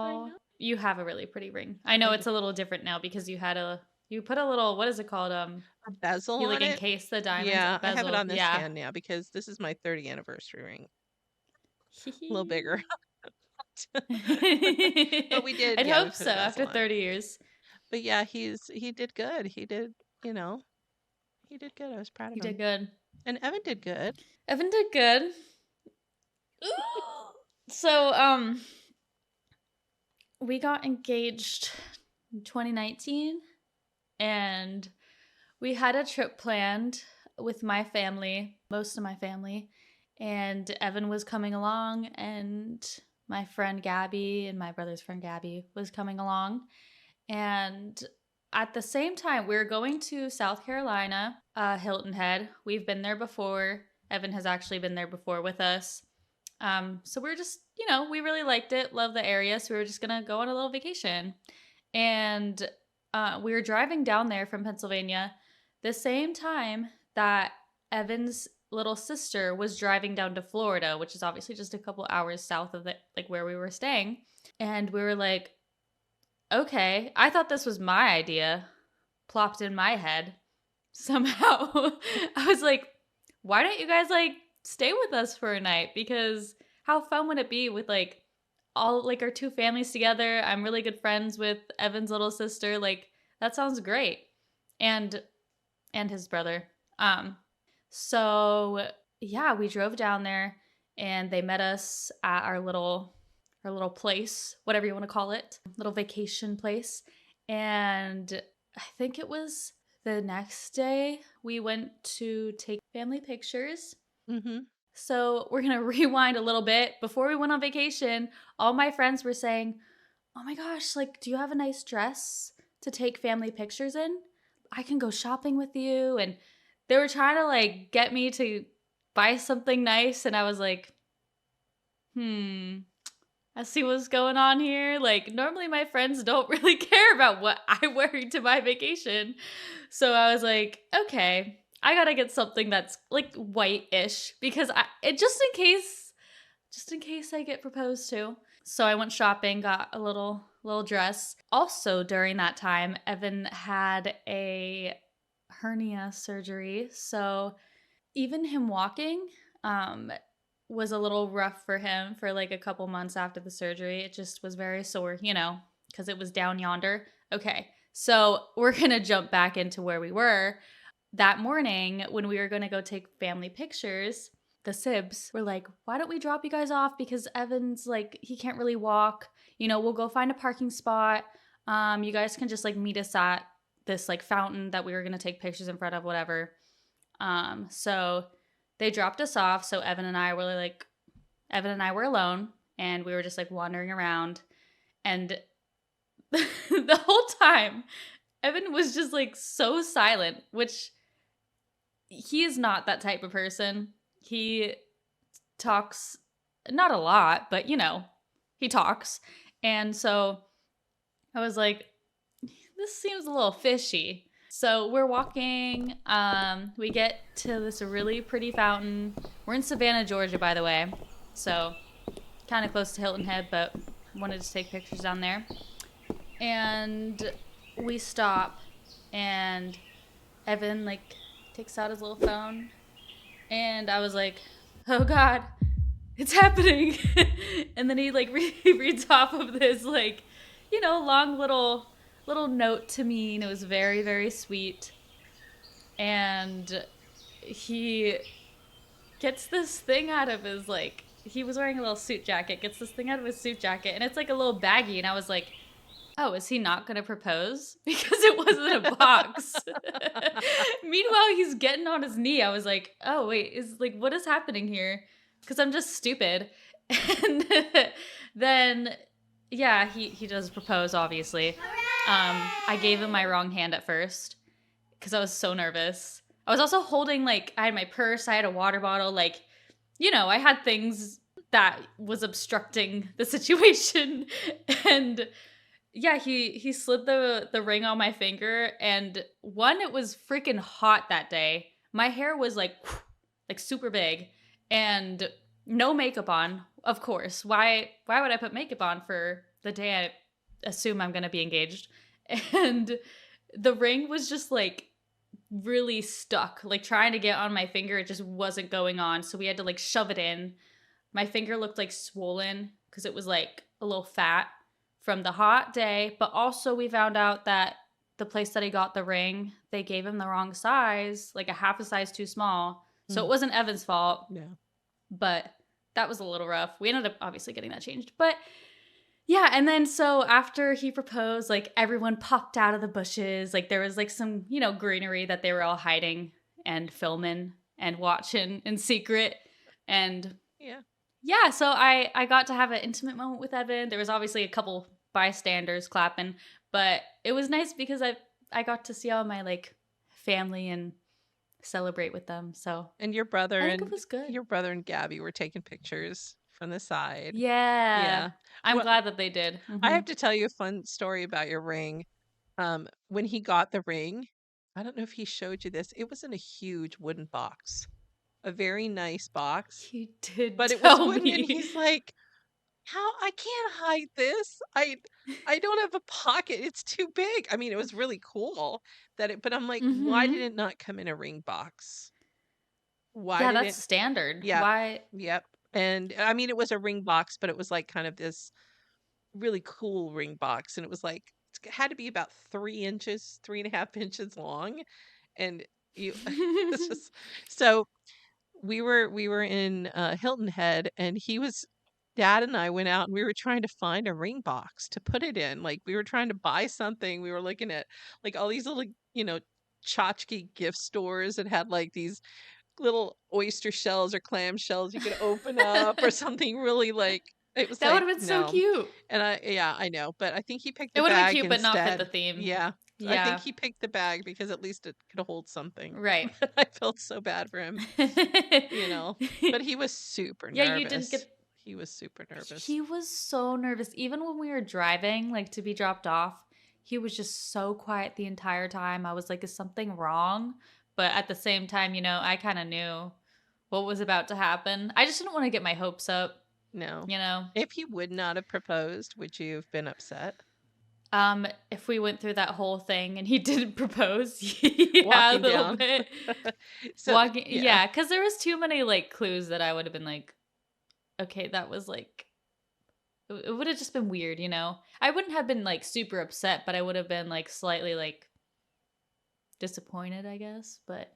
I
Oh,
know.
you have a really pretty ring. I know
I do.
it's a little different now because you put a little, what is it called?
A bezel
You like
on it.
encase the diamonds,
Yeah, I have it
bezel.
on this
Yeah.
hand now because this is my 30th anniversary ring. A little bigger. But we did,
I'd
yeah, we
hope
put
so
a bezel
after
on it.
30 years.
But yeah, he did good. You know, he did good. I was proud of
You did
him.
good.
And Evan did good.
Evan did good. So, we got engaged in 2019 and we had a trip planned with my family, most of my family, and Evan was coming along and my friend Gabby and my brother's friend Gabby was coming along. And at the same time, we were going to South Carolina, Hilton Head. We've been there before. Evan has actually been there before with us. So we are just, we really liked it, love the area. So we were just gonna go on a little vacation. And we were driving down there from Pennsylvania the same time that Evan's little sister was driving down to Florida, which is obviously just a couple hours south of like where we were staying. And we were like, okay, I thought this was my idea, plopped in my head somehow. I was like, why don't you guys like stay with us for a night? Because how fun would it be with like all like our two families together? I'm really good friends with Evan's little sister. Like, that sounds great. and his brother. Um, so yeah, we drove down there, and they met us at our little place, whatever you want to call it, little vacation place. And I think it was the next day we went to take family pictures.
Mm-hmm.
So we're gonna rewind a little bit. Before we went on vacation, all my friends were saying, "Oh my gosh, like, do you have a nice dress to take family pictures in? I can go shopping with you." And they were trying to like get me to buy something nice, and I was like, "Hmm, I see what's going on here." Like, normally my friends don't really care about what I wear to my vacation. So I was like, "Okay, I got to get something that's like white-ish because just in case I get proposed to." So I went shopping, got a little dress. Also during that time, Evan had a hernia surgery. So even him walking was a little rough for him for like a couple months after the surgery. It just was very sore, because it was down yonder. Okay. So we're going to jump back into where we were. That morning when we were going to go take family pictures, the Sibs were like, "Why don't we drop you guys off? Because Evan's like, he can't really walk. We'll go find a parking spot. You guys can just like meet us at this like fountain that we were going to take pictures in front of, whatever." So they dropped us off. So Evan and I were alone, and we were just like wandering around. And the whole time, Evan was just like so silent, which he is not that type of person. He talks not a lot, but he talks. And so I was like, this seems a little fishy. So we're walking. We get to this really pretty fountain. We're in Savannah, Georgia, by the way. So kind of close to Hilton Head, but wanted to take pictures down there. And we stop, and Evan like takes out his little phone, and I was like, "Oh God, it's happening!" And then he like reads off of this like, long little note to me, and it was very very sweet. And he gets this thing out of his like, he was wearing a little suit jacket, gets this thing out of his suit jacket, and it's like a little baggie, and I was like, "Oh, is he not going to propose?" Because it wasn't a box. Meanwhile, he's getting on his knee. I was like, "Oh, wait, what is happening here?" Because I'm just stupid. And then, yeah, he does propose, obviously. I gave him my wrong hand at first because I was so nervous. I was also holding, like, I had my purse, I had a water bottle, like, I had things that was obstructing the situation. And yeah, he slid the ring on my finger, and it was freaking hot that day. My hair was like super big, and no makeup on, of course. Why would I put makeup on for the day I assume I'm gonna be engaged? And the ring was just like really stuck, like trying to get on my finger, it just wasn't going on. So we had to like shove it in. My finger looked like swollen because it was like a little fat from the hot day. But also we found out that the place that he got the ring, they gave him the wrong size, like a half a size too small. So it wasn't Evan's fault.
Yeah.
But that was a little rough. We ended up obviously getting that changed. But yeah, and then so after he proposed, like everyone popped out of the bushes. Like there was like some, greenery that they were all hiding and filming and watching in secret. And yeah, so I got to have an intimate moment with Evan. There was obviously a couple bystanders clapping, but it was nice because I got to see all my like family and celebrate with them. So
And
I think it was good.
your brother and Gabby were taking pictures from the side.
Yeah.
Yeah.
I'm
Well,
glad that they did.
I
Mm-hmm.
have to tell you a fun story about your ring. When he got the ring, I don't know if he showed you this. It was in a huge wooden box, a very nice box,
You did
but it was
tell
wooden. And
me.
he's like, "How? I can't hide this. I don't have a pocket. It's too big." I mean, it was really cool but I'm like, why did
Mm-hmm.
it not come in a ring box? Why
Yeah,
did
that's
it?
standard.
Yep.
Why?
Yep. And I mean, it was a ring box, but it was like kind of this really cool ring box. And it was like had to be about 3 inches, 3.5 inches long, and you it's just so we were in Hilton Head, and Dad and I went out and we were trying to find a ring box to put it in. Like we were trying to buy something. We were looking at like all these little, tchotchke gift stores that had like these little oyster shells or clam shells you could open up or something really like it was
That would
like,
have been so
no.
cute.
And yeah, I know, but I think he picked
It
the
would have been
bag
cute, but not fit the
instead.
theme.
Yeah. I think
Yeah.
he picked the bag because at least it could hold something.
Right.
But I felt so bad for him, you know. But he was super
Yeah, you didn't
nervous.
get.
He was super nervous.
He was so nervous. Even when we were driving, like to be dropped off, he was just so quiet the entire time. I was like, is something wrong? But at the same time, I kind of knew what was about to happen. I just didn't want to get my hopes up,
No.
you know?
If he would not have proposed, would you have been upset?
If we went through that whole thing and he didn't propose, yeah, a
Walking
little
down.
bit.
So,
Walking,
yeah.
yeah, because there was too many like clues that I would have been like, okay, that was like it would have just been weird, I wouldn't have been like super upset, but I would have been like slightly like disappointed, I guess. But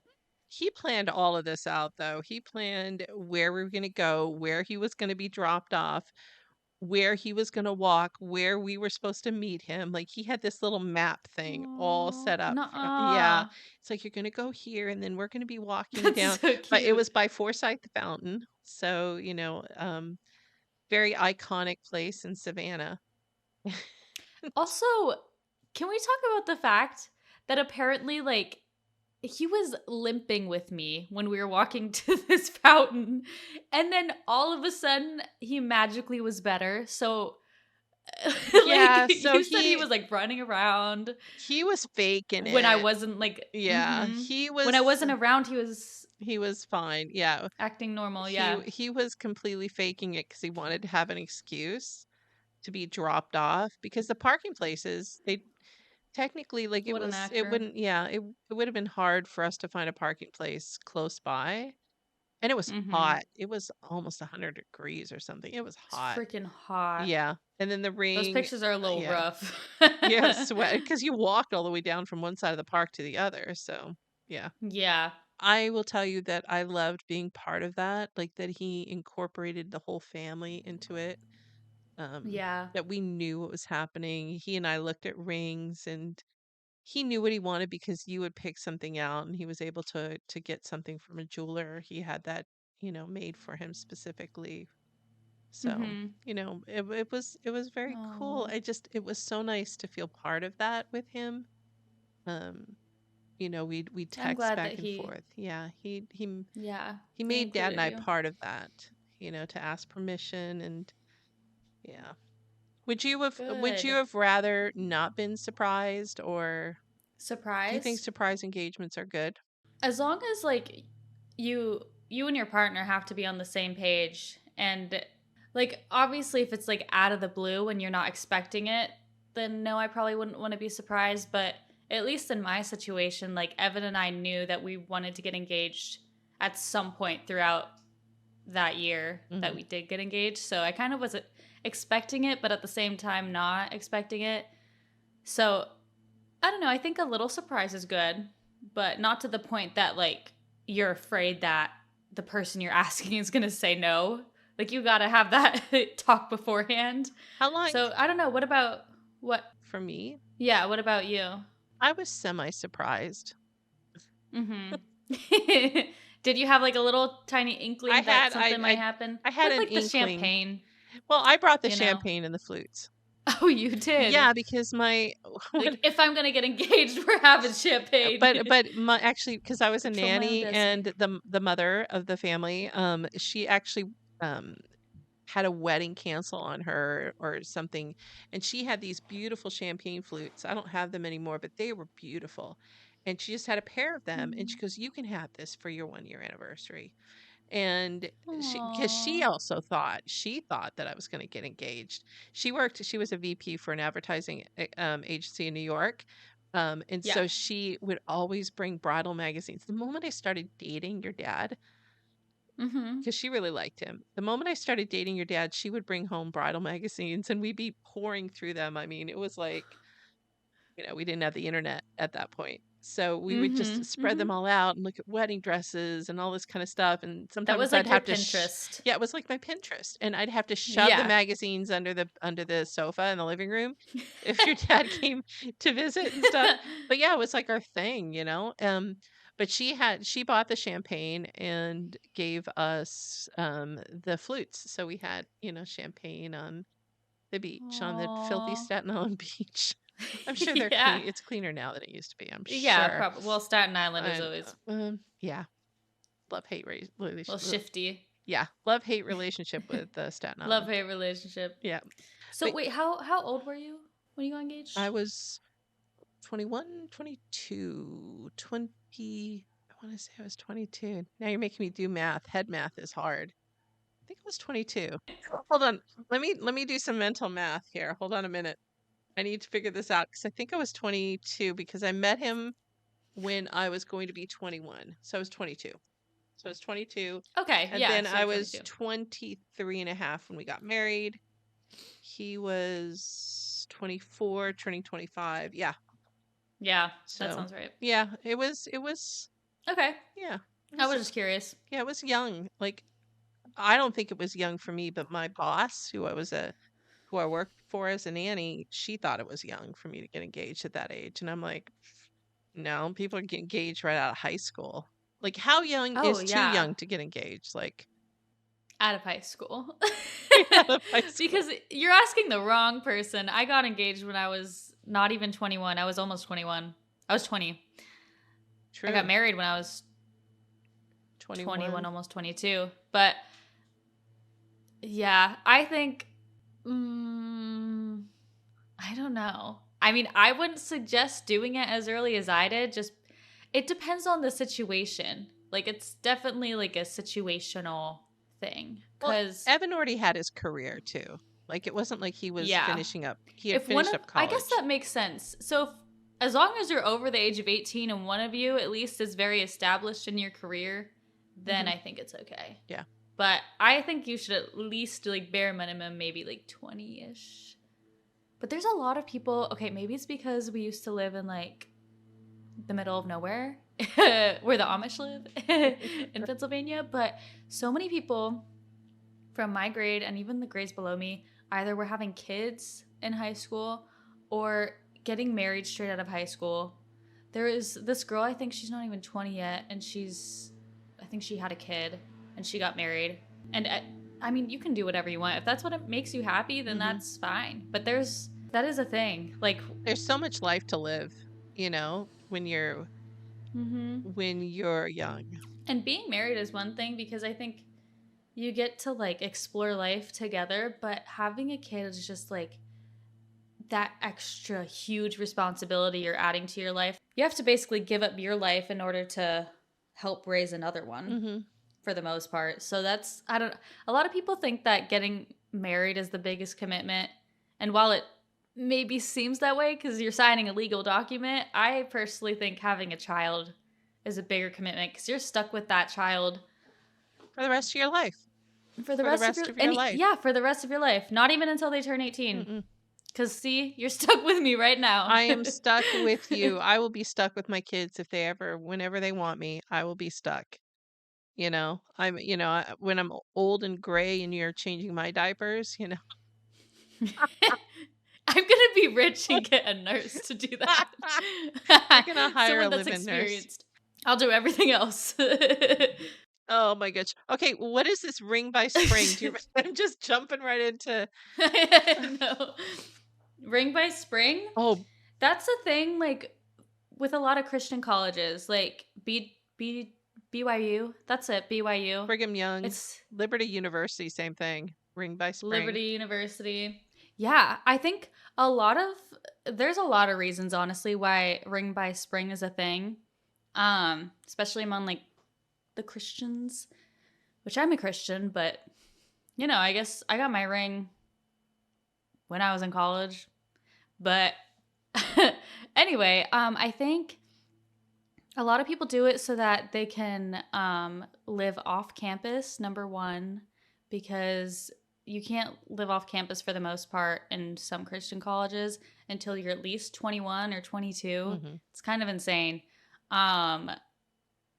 He planned all of this out, though. He planned where we were going to go, where he was going to be dropped off, where he was going to walk, where we were supposed to meet him. Like he had this little map thing all
oh,
set up. Yeah.
nuh-uh.
It's like you're going to go here and then we're going to be walking
That's
down.
so
But it
cute.
was by Forsyth Fountain. So, very iconic place in Savannah.
Also, can we talk about the fact that apparently like he was limping with me when we were walking to this fountain, and then all of a sudden he magically was better. So
Yeah,
like
so
you said, he was like running around
he was faking
when I
it.
wasn't like
Yeah,
when I wasn't around,
he was fine. Yeah.
acting normal.
He
Yeah.
he was completely faking it because he wanted to have an excuse to be dropped off because the parking places, they technically like
What an
it
actor.
wouldn't, yeah, it would have been hard for us to find a parking place close by. And it was
Mm-hmm.
hot. It was almost 100 degrees or something. It was
It's
hot.
freaking hot.
Yeah. And then the
Those
ring,
pictures are a little
yeah.
rough.
You have sweat because you walked all the way down from one side of the park to the other. So, yeah.
Yeah.
I will tell you that I loved being part of that, like that he incorporated the whole family into it.
Yeah.
That we knew what was happening. He and I looked at rings and he knew what he wanted because you would pick something out and he was able to get something from a jeweler. He had that, made for him specifically. So,
Mm-hmm.
it was very cool.
Oh,
It was so nice to feel part of that with him. Um, we'd
I'm
text
glad
back
that
and
he,
forth. Yeah,
yeah,
he
he
made Dad and
included
I
you.
part of that, to ask permission and yeah. Would you have
Good.
rather not been surprised, or do you think
Surprised?
surprise engagements are good?
As long as like you and your partner have to be on the same page, and like obviously if it's like out of the blue and you're not expecting it, then no, I probably wouldn't want to be surprised. But at least in my situation, like Evan and I knew that we wanted to get engaged at some point throughout that year that
Mhm.
we did get engaged. So I kind of was expecting it, but at the same time not expecting it. So I don't know. I think a little surprise is good, but not to the point that like you're afraid that the person you're asking is going to say no. Like you got to have that talk beforehand.
How long
So I don't know. What about what?
for me?
Yeah. What about you?
I was semi-surprised.
Mm-hmm. Did you have like a little tiny
I
inkling that
had
something might happen
I had
with
an
like the
inkling.
champagne?
Well, I brought the
You know.
champagne and the flutes.
Oh, you did.
Yeah, because my
Like
when
if I'm gonna get engaged, we're having champagne.
but my actually because I was a
Control my own
nanny and
destiny.
the mother of the family, she actually um had a wedding cancel on her or something, and she had these beautiful champagne flutes. I don't have them anymore, but they were beautiful. And she just had a pair of them, and she goes, "You can have this for your 1 year anniversary." And because
Aww.
she thought that I was going to get engaged. She was a VP for an advertising agency in New York. And
Yeah.
so she would always bring bridal magazines. The moment I started dating your dad,
Mm-hmm.
because she really liked him. The moment I started dating your dad, she would bring home bridal magazines and we'd be pouring through them. I mean, it was like We didn't have the internet at that point. So we would just
Mm-hmm.
spread
Mm-hmm.
them all out and look at wedding dresses and all this kind of stuff. And
That
sometimes
was
I'd
like your
have to,
Pinterest.
yeah, it was like my Pinterest, and I'd have to shove the
Yeah.
magazines under the sofa in the living room if your dad came to visit and stuff. But yeah, it was like our thing. But she bought the champagne and gave us the flutes. So we had, champagne on the beach, on the filthy
Aww.
Staten Island beach. I'm sure they're
Yeah.
clean. It's cleaner now than it used to be. I'm
Yeah,
sure.
probably. Well, Staten Island is
And
always
yeah, love hate
a little shifty.
yeah, love hate relationship with Staten
Love
Island.
hate relationship.
Yeah,
So
but
wait, how old were you when you got
I
engaged?
was 21, 22, 20. I want to say I was 22. Now you're making me do math. Head math is hard. I think I was 22. Hold on. Let me do some mental math here. Hold on a minute. I need to figure this out because I think I was 22 because I met him when I was going to be 21. So I was 22. So I was 22.
Okay,
And
yeah,
then
so
I
you're
was
22.
23 and a half when we got married. He was 24, turning 25. Yeah.
Yeah, that
So
sounds right.
yeah, it was,
Okay.
yeah, it
I
was,
was just curious.
yeah, it was young. Like, I don't think it was young for me, but my boss, who I worked for as a nanny, she thought it was young for me to get engaged at that age. And I'm like, no, people are getting engaged right out of high school. Like, how young
Oh,
is too
yeah.
young to get engaged? Like,
Out of high school.
right out of high school.
Because you're asking the wrong person. I got engaged when I was not even 21. I was almost 21. I was 20. I got
True.
married when I was 21,
21.
almost 22. But yeah, I think, mm, I don't know. I mean, I wouldn't suggest doing it as early as I did. Just, it depends on the situation. Like, it's definitely like a situational thing.
Well,
Because,
Evan already had his career too. Like, it wasn't like
yeah,
he had
if one
finished
of,
up
I guess
college.
that makes sense. So, as long as you're over the age of 18 and one of you at least is very established in your career, then
Hmm.
I think it's okay.
Yeah.
But I think you should at least like bare minimum maybe like 20-ish. But there's a lot of people, okay, maybe it's because we used to live in like the middle of nowhere where the Amish live in Pennsylvania, but so many people from my grade and even the grades below me either were having kids in high school or getting married straight out of high school. There is this girl, I think she's not even 20 yet, and I think she had a kid and she got married. And I mean, you can do whatever you want. If that's what it makes you happy, then
Hmm.
that's fine. But that is a thing. Like,
There's so much life to live,
mm-hmm.
when you're young.
And being married is one thing because I think you get to like explore life together, but having a kid is just like that extra huge responsibility you're adding to your life. You have to basically give up your life in order to help raise another one
Hmm.
for the most part. So that's, I don't, a lot of people think that getting married is the biggest commitment. And while it maybe seems that way because you're signing a legal document, I personally think having a child is a bigger commitment because you're stuck with that child
For the rest of your life.
for the
For the
rest of
rest
your,
of your
and
life.
yeah, for the rest of your life. Not even until they turn 18.
Mm-mm.
Because see, you're stuck with me right now.
I am stuck with you. I will be stuck with my kids whenever they want me, I will be stuck. When I'm old and gray and you're changing my diapers.
I'm gonna be rich and get a nurse to do
You're
that.
gonna hire a
Someone that's
live-in nurse.
experienced. I'll do everything else.
Oh my gosh. Okay, what is this ring by spring? I'm just jumping right into.
No. Ring by spring?
Oh,
That's a thing like with a lot of Christian colleges, like BYU. That's it, BYU.
Brigham Young,
It's
Liberty University, same thing. Ring by spring.
Liberty University. Yeah, I think there's a lot of reasons honestly why ring by spring is a thing. Especially among like the Christians, which I'm a Christian, but I guess I got my ring when I was in college. But anyway, I think a lot of people do it so that they can live off campus, number one, because you can't live off campus for the most part in some Christian colleges until you're at least 21 or 22.
Hmm.
It's kind of insane. Um,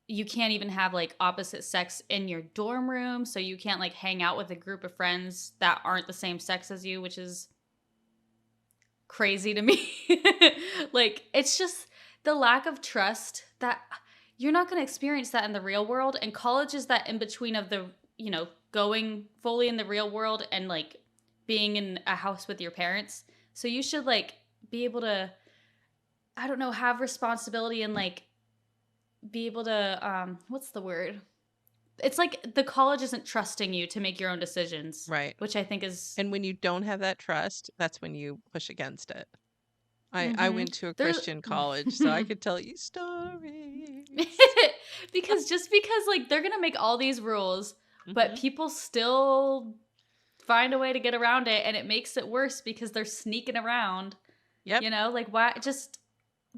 you can't even have like opposite sex in your dorm room, so you can't like hang out with a group of friends that aren't the same sex as you, which is crazy to me. Like, it's just the lack of trust that you're not going to experience that in the real world. And college is that in between of the, going fully in the real world and like being in a house with your parents. So you should like be able to, I don't know, have responsibility and like be able to, what's the word? It's like the college isn't trusting you to make your own decisions,
Right.
which I think is,
And when you don't have that trust, that's when you push against it. I
mm-hmm.
went to a
There's,
Christian college, so I could tell you stories.
because like they're gonna make all these rules, but
Hmm.
people still find a way to get around it, and it makes it worse because they're sneaking around.
Yep.
Like why? Just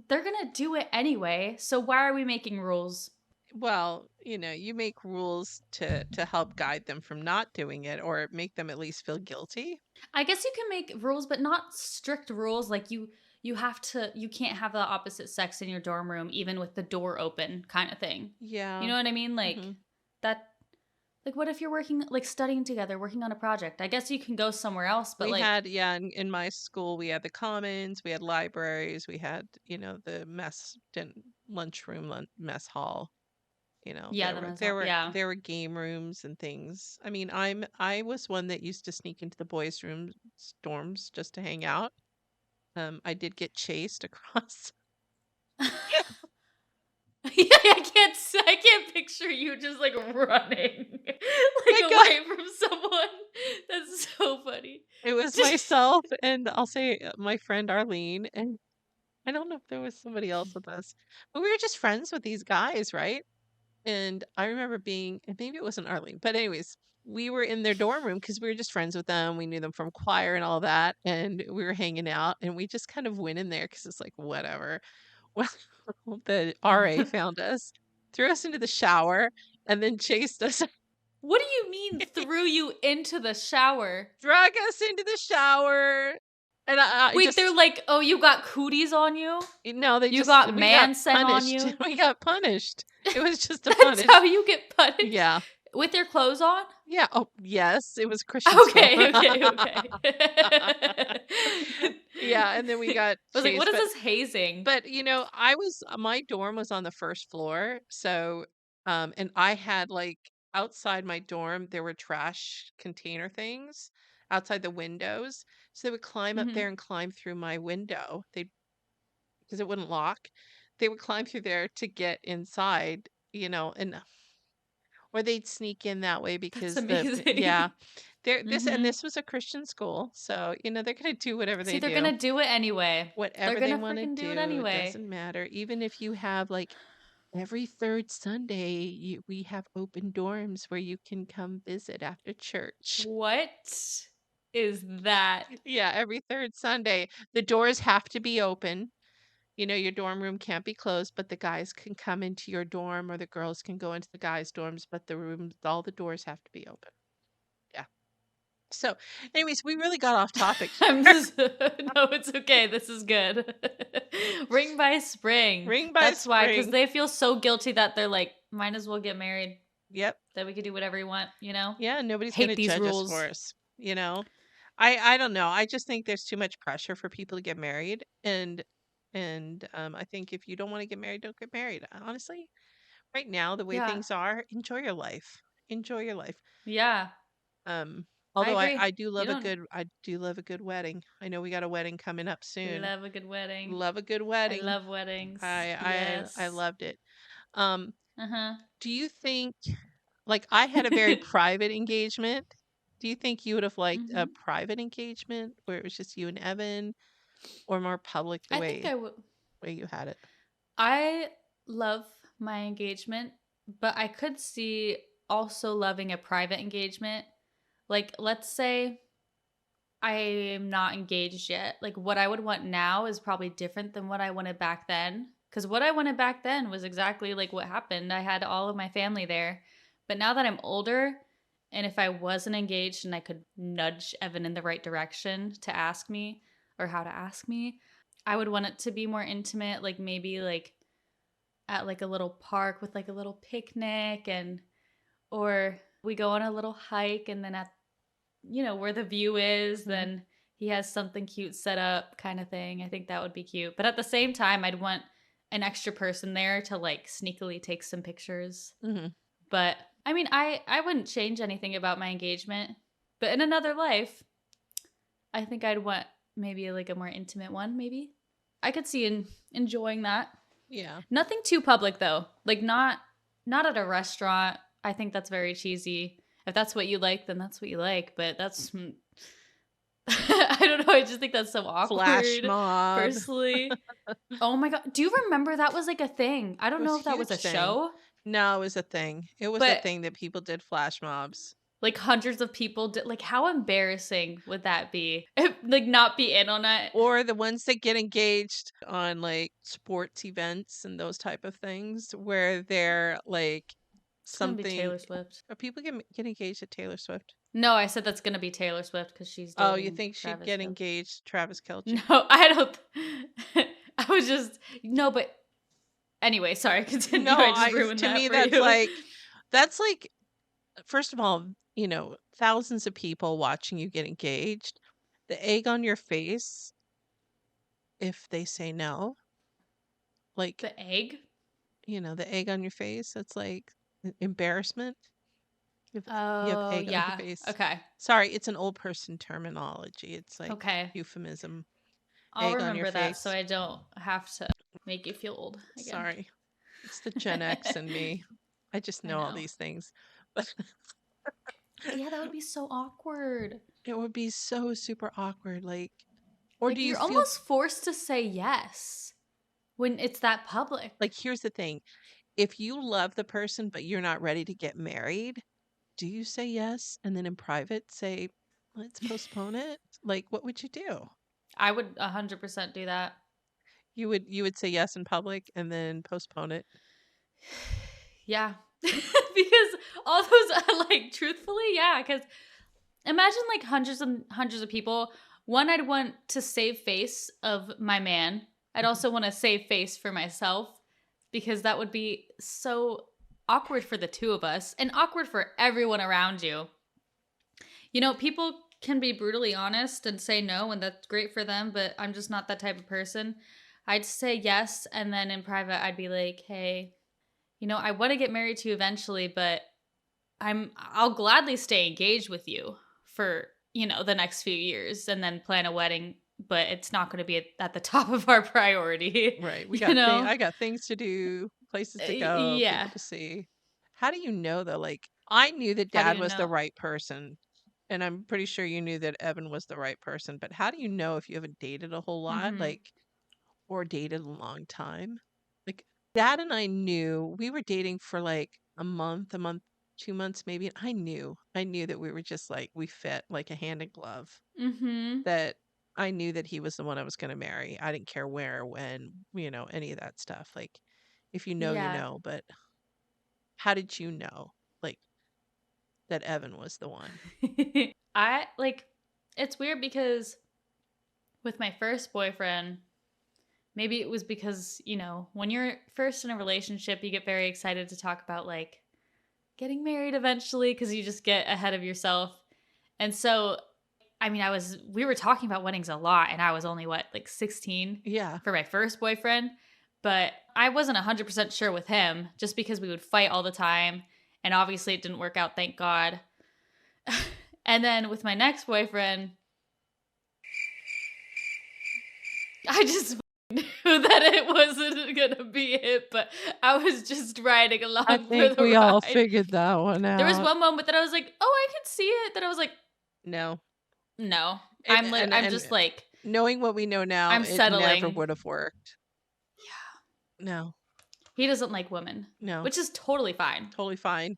they're gonna do it anyway. So why are we making rules?
Well, you make rules to help guide them from not doing it or make them at least feel guilty.
I guess you can make rules, but not strict rules. Like you can't have the opposite sex in your dorm room, even with the door open, kind of thing. You
Yeah.
know what I mean? Like
Hmm.
that. Like, what if you're working, like, studying together, working on a project? I guess you can go somewhere else, but
We
like,
had, yeah, in my school, we had the commons, we had libraries, we had, the lunchroom, mess hall.
yeah,
There
the
were
men's
there
health,
were
yeah.
there were game rooms and things. I mean, I was one that used to sneak into the boys' room dorms just to hang out. I did get chased across.
Yeah, I can't picture you just like running, like
My God,
away from someone. That's so funny.
it was myself and I'll say my friend Arlene, and I don't know if there was somebody else with us, but we were just friends with these guys, right? And I remember being, and maybe it wasn't Arlene, but anyways, we were in their dorm room because we were just friends with them. We knew them from choir and all that, and we were hanging out, and we just kind of went in there because it's like whatever. Well, the RA found us, threw us into the shower, and then chased us,
What do you mean threw you into the shower?
drug us into the shower, and I
Wait, they're
just
like, oh, you got cooties on you?
no, they
You
just
got
we got
man scent on
punished.
you?
We got punished. It was just a
That's
punish.
how you get punished?
Yeah.
With your clothes on?
Yeah. Oh, yes. It was Christian school.
Okay, okay, okay.
Yeah, and then we
I
got
was like, what
chased,
is this hazing?
but my dorm was on the first floor, so and I had like outside my dorm there were trash container things outside the windows. So they would climb up
Hmm.
there and climb through my window. They Because it wouldn't lock. They would climb through there to get inside, and or they'd sneak in that way
That's
because yeah,
amazing. Hmm.
this was a Christian school, so they're gonna do whatever
See,
they
they're
do.
gonna do it anyway. They're
Whatever they
gonna
want to
freaking do it
do, it
anyway.
doesn't matter. Even if you have like every third Sunday, we have open dorms where you can come visit after church.
What is that?
Yeah, every third Sunday, the doors have to be open. Your dorm room can't be closed, but the guys can come into your dorm or the girls can go into the guys' dorms, but all the doors have to be open. Yeah. So, anyways, we really got off topic
I'm
here.
just no, it's okay. This is good. Ring by spring.
Ring by
That's why, because
spring.
they feel so guilty that they're like, might as well get married.
Yep.
That we could do whatever we want.
Yeah, nobody's going
Hate
to
these
judge us for
rules.
us. I don't know. I just think there's too much pressure for people to get married, and I think if you don't want to get married, don't get married. Honestly, right now the way
Yeah.
things are, enjoy your life. Enjoy your life.
Yeah.
Um
I
Although
agree. You don't
I do love a good wedding. I know we got a wedding coming up soon.
love a good wedding.
Love a good
I
wedding.
love weddings.
I
Yes.
loved it. Um
Uh-huh.
do you think, like, I had a very private engagement. Do you think you would have liked a
Hmm.
private engagement where it was just you and Evan, or more public the
I think
way
I would.
you had it?
I love my engagement, but I could see also loving a private engagement. Like, let's say I'm not engaged yet. Like, what I would want now is probably different than what I wanted back then. Because what I wanted back then was exactly like what happened. I had all of my family there. But now that I'm older And if I wasn't engaged and I could nudge Evan in the right direction to ask me or how to ask me, I would want it to be more intimate, like maybe like at like a little park with like a little picnic, and or we go on a little hike, and then at where the view is,
Mhm.
then he has something cute set up kind of thing. I think that would be cute. But at the same time, I'd want an extra person there to like sneakily take some pictures.
Mhm.
But I mean, I wouldn't change anything about my engagement. But in another life, I think I'd want maybe like a more intimate one, maybe. I could see enjoying that.
Yeah.
Nothing too public though. Like not at a restaurant. I think that's very cheesy. If that's what you like, then that's what you like. But that's I don't know. I just think that's so
Flash
awkward,
mob.
personally. Oh my god. Do you remember that was like a thing? I
It
don't
was
know
a
if that was a
huge thing.
show,
No, it was a thing. It was a
but
thing that people did flash mobs.
like hundreds of people did. Like, how embarrassing would that be? Like, not be in on it.
Or the ones that get engaged on like sports events and those type of things where they're like
It's gonna be
something.
Taylor Swift.
Are people get engaged at Taylor Swift?
No, I said that's gonna be Taylor Swift because she's
Oh, you
dating
think she'd
Travis
get
Kelce.
engaged to Travis
No,
Kelce?
I don't. I was just no, but anyway, sorry. Continue.
No,
I just
I
ruined
to
that
me
for you.
that's like first of all, thousands of people watching you get engaged. The egg on your face if they say no, like,
The egg.
the egg on your face, that's like embarrassment. You have
Oh
egg on your
yeah.
face.
Okay.
Sorry, it's an old person terminology. It's like
Okay.
euphemism.
I'll
Egg on your
remember that so
face.
I don't have to make you feel old again.
Sorry. It's the Gen X in me. I just
I
know all
know.
these things. But
Yeah, that would be so awkward.
it would be so super awkward. Like, or do
Like
you
you're
feel
almost forced to say yes when it's that public.
like, here's the thing. If you love the person, but you're not ready to get married, do you say yes and then in private say, let's postpone it? Like, what would you do?
I would 100% do that.
You would say yes in public and then postpone it.
Yeah. Because all those like truthfully, yeah, cuz imagine like hundreds and hundreds of people. One, I'd want to save face of my man. I'd
Mhm.
also want to save face for myself because that would be so awkward for the two of us and awkward for everyone around you. People can be brutally honest and say no, and that's great for them, but I'm just not that type of person. I'd say yes, and then in private, I'd be like, hey, I want to get married to you eventually, but I'll gladly stay engaged with you for, the next few years and then plan a wedding, but it's not going to be at the top of our priority,
Right.
you know?
I got things to do, places to go, people
Yeah.
to see. How do you know though? Like, I knew that
How do
dad
you
was the
know?
right person, and I'm pretty sure you knew that Evan was the right person, but how do you know if you haven't dated a whole lot,
Mhm.
like, or dated a long time? Like, dad and I knew we were dating for like a month, 2 months maybe. And I knew that we were just like, we fit like a hand in glove,
Mhm.
that I knew that he was the one I was going to marry. I didn't care where, when, any of that stuff. Like, if you know, you
Yeah.
know, but how did you know, like, that Evan was the one?
I like it's weird because with my first boyfriend, maybe it was because, when you're first in a relationship, you get very excited to talk about like getting married eventually because you just get ahead of yourself. And so, I mean, we were talking about weddings a lot, and I was only what, like 16
Yeah.
for my first boyfriend. But I wasn't 100% sure with him just because we would fight all the time. And obviously, it didn't work out, thank God. And then with my next boyfriend, I just knew that it wasn't gonna be it, but I was just riding
I
along for
think
the
we all
ride.
figured that one
There was
out.
one moment that I was like, "Oh, I could see it." That I was like,
No.
"No,
And and
I'm
and
just like,
knowing what we know now,
I'm
it never
settling."
would have worked. No.
He doesn't like women,
No.
which is totally fine.
Totally fine.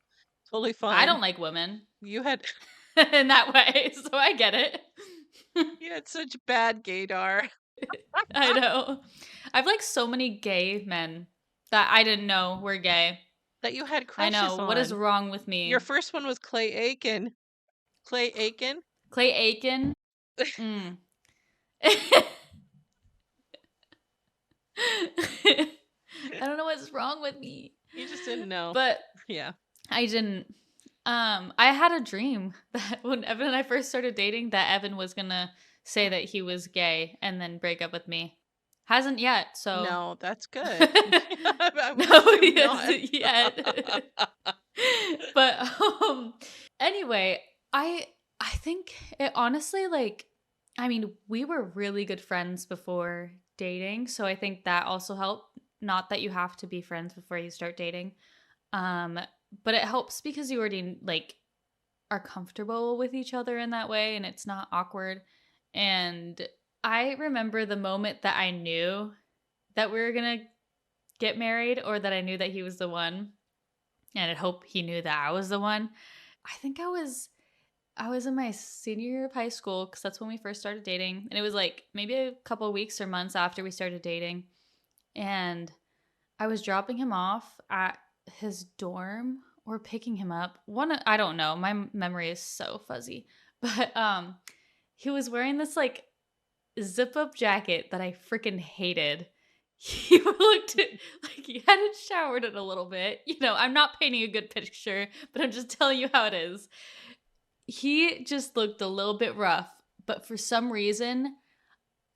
Totally
I
fine.
don't like women
You had
in that way, so I get it.
you had such bad gaydar.
I know. I've liked so many gay men that I didn't know were gay.
that you had
I
crushes
know. What is
on.
wrong with
Your
me?
first one was Clay Aiken. Clay Aiken?
Clay Aiken? Mm. I don't know what's wrong with me.
You just didn't know.
But
Yeah.
I didn't. I had a dream that when Evan and I first started dating, that Evan was gonna say that he was gay and then break up with me. Hasn't yet, so
No, that's good. I would
no,
assume
he
not.
hasn't yet. But anyway, I think it honestly like I mean, we were really good friends before dating, so I think that also helped. Not that you have to be friends before you start dating. Um, but it helps because you already like are comfortable with each other in that way and it's not awkward. And I remember the moment that I knew that we were going to get married or that I knew that he was the one and I hope he knew that I was the one. I think I was in my senior year of high school cuz that's when we first started dating and it was like maybe a couple weeks or months after we started dating and I was dropping him off at his dorm or picking him up. One I don't know. My memory is so fuzzy. But he was wearing this like zip up jacket that I freaking hated. He looked like he hadn't showered in a little bit. I'm not painting a good picture, but I'm just telling you how it is. He just looked a little bit rough, but for some reason,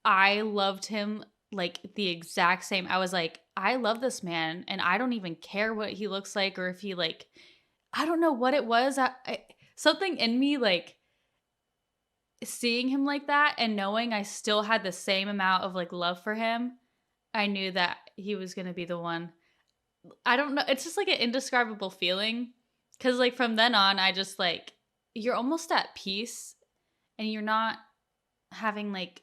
I loved him like the exact same. I was like, I love this man and I don't even care what he looks like or if he like I don't know what it was. Something in me like seeing him like that and knowing I still had the same amount of like love for him. I knew that he was going to be the one. I don't know. It's just like an indescribable feeling cuz like from then on I just like you're almost at peace and you're not having like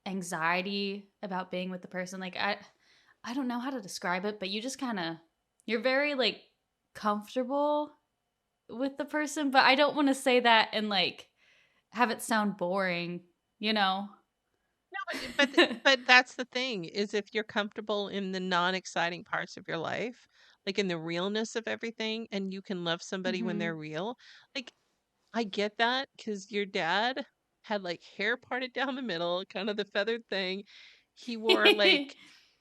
anxiety about being with the person. Like I don't know how to describe it, but you just kind of you're very like comfortable with the person, but I don't want to say that and like have it sound boring, you know.
No, but that's the thing is if you're comfortable in the non-exciting parts of your life, like in the realness of everything, and you can love somebody when they're
Mhm.
real, like I get that because your dad had like hair parted down the middle, kind of the feathered thing. He wore like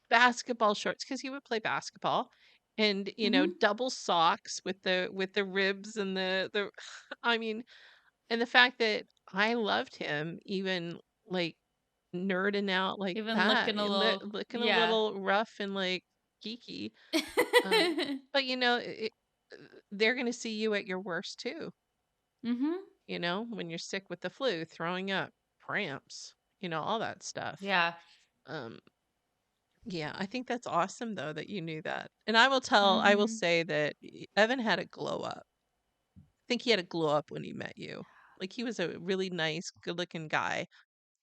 basketball shorts because he would play basketball and
Mhm.
double socks with the ribs and the I mean, and the fact that I loved him even like nerding out like
Even
that,
looking a little
looking a
yeah.
little rough and like geeky. Um, but they're gonna see you at your worst too,
Mhm.
when you're sick with the flu, throwing up, cramps, all that stuff.
Yeah.
Um, yeah, I think that's awesome though that you knew that. And I will
Mhm.
say that Evan had a glow up. I think he had a glow up when he met you. Like he was a really nice, good-looking guy,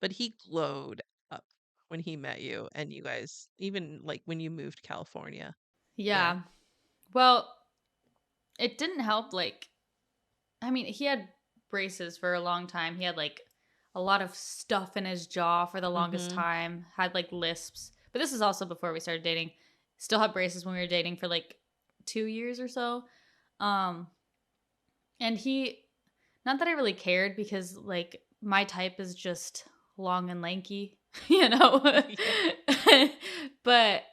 but he glowed up when he met you and you guys even like when you moved to California. Yeah.
Yeah. Well, it didn't help like I mean, he had braces for a long time. He had like a lot of stuff in his jaw for the longest
Mhm.
time, had like lisps. But this is also before we started dating. Still had braces when we were dating for like 2 years or so. Um, and he, not that I really cared because like my type is just long and lanky, you know?
Yeah.
But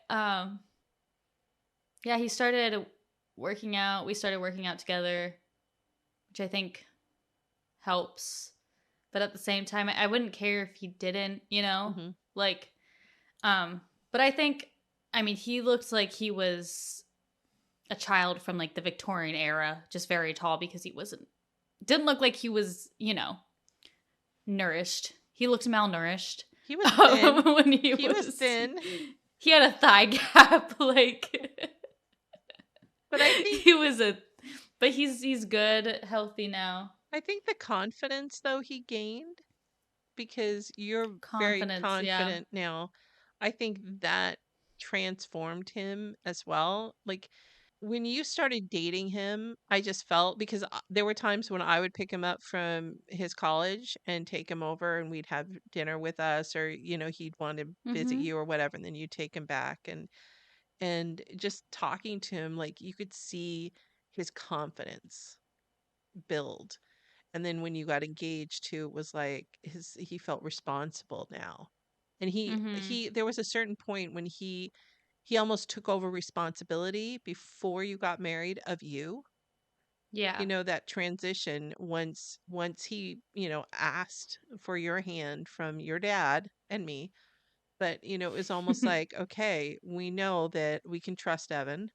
yeah, he started working out. We started working out together, which I think helps. But at the same time, I wouldn't care if he didn't, you know?
Mhm.
Like, um, but I think, I mean, he looked like he was a child from like the Victorian era, just very tall because he didn't look like he was, nourished. He looked malnourished
He was thin.
when he
He was
was,
thin,
he had a thigh gap. Like,
but
he was but he's good, healthy now.
I think the confidence though he gained because you're very
Confidence, yeah.
confident now. I think that transformed him as well. Like when you started dating him, I just felt because there were times when I would pick him up from his college and take him over and we'd have dinner with us or he'd want to visit
Mm-hmm.
you or whatever and then you take him back And just talking to him, like you could see his confidence build. And then when you got engaged too, it was like he felt responsible now. And
Mhm.
there was a certain point when he almost took over responsibility before you got married of you.
Yeah.
That transition once he, asked for your hand from your dad and me. But, it was almost like, okay, we know that we can trust Evan.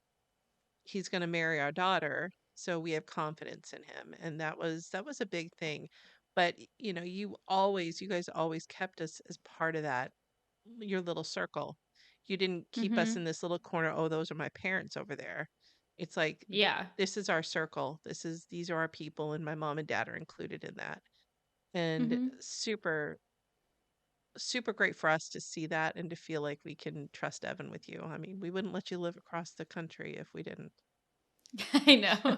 He's going to marry our daughter, so we have confidence in him. And that was a big thing. But, you guys always kept us as part of that, your little circle. You didn't keep us
Mhm.
in this little corner, oh, those are my parents over there. It's like
Yeah.
this is our circle. These are our people, and my mom and dad are included in that. And
Mhm.
super super great for us to see that and to feel like we can trust Evan with you. I mean, we wouldn't let you live across the country if we didn't.
I know.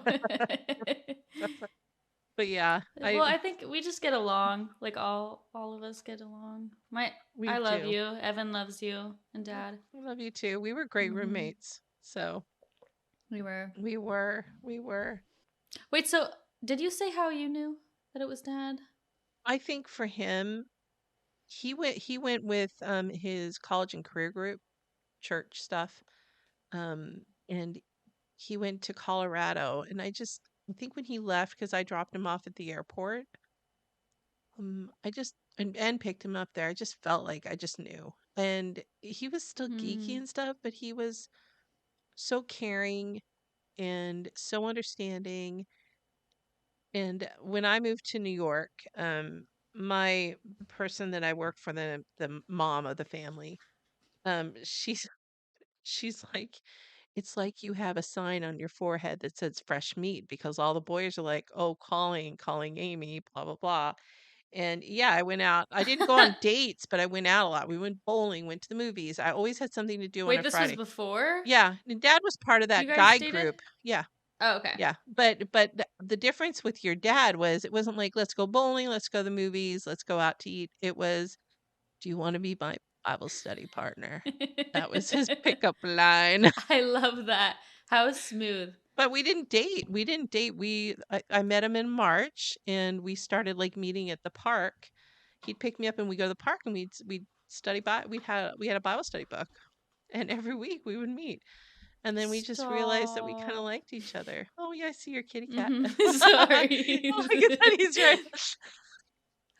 But yeah,
Well, I think we just get along. Like all of us get along.
we
I love
do.
you. Evan loves you, and
Oh,
Dad.
I love you too. We were great
Mhm.
roommates. So
We were.
we were.
Wait, so did you say how you knew that it was Dad?
I think for him, he went with his college and career group, church stuff. And he went to Colorado, and I think when he left, because I dropped him off at the airport, I just and picked him up there. I just felt like I just knew. And he was still geeky
Hmm.
and stuff, but he was so caring and so understanding. And when I moved to New York, my person that I work for, the mom of the family, she's she's like, it's like you have a sign on your forehead that says fresh meat, because all the boys are like, oh, calling Amy, blah blah blah. And yeah, I went out. I didn't go on dates, but I went out a lot. We went bowling, went to the movies. I always had something to do on
Wait,
a
this was
Friday.
before
Yeah, and dad was part of
you
that
guys
guy
dated?
group. Yeah.
Oh, okay.
Yeah. But the difference with your dad was it wasn't like, let's go bowling, let's go to the movies, let's go out to eat. It was, do you want to be my Bible study partner? That was his pickup line.
I love that. How smooth.
But we didn't date. We didn't date. I met him in March, and we started like meeting at the park. He'd pick me up and we go to the park, and we'd study we had a Bible study book. And every week we would meet. And then we just realized that we kind of
Stop.
liked each other. Oh yeah, I see your kitty cat.
Hmm.
Oh
Sorry.
my god, he's right.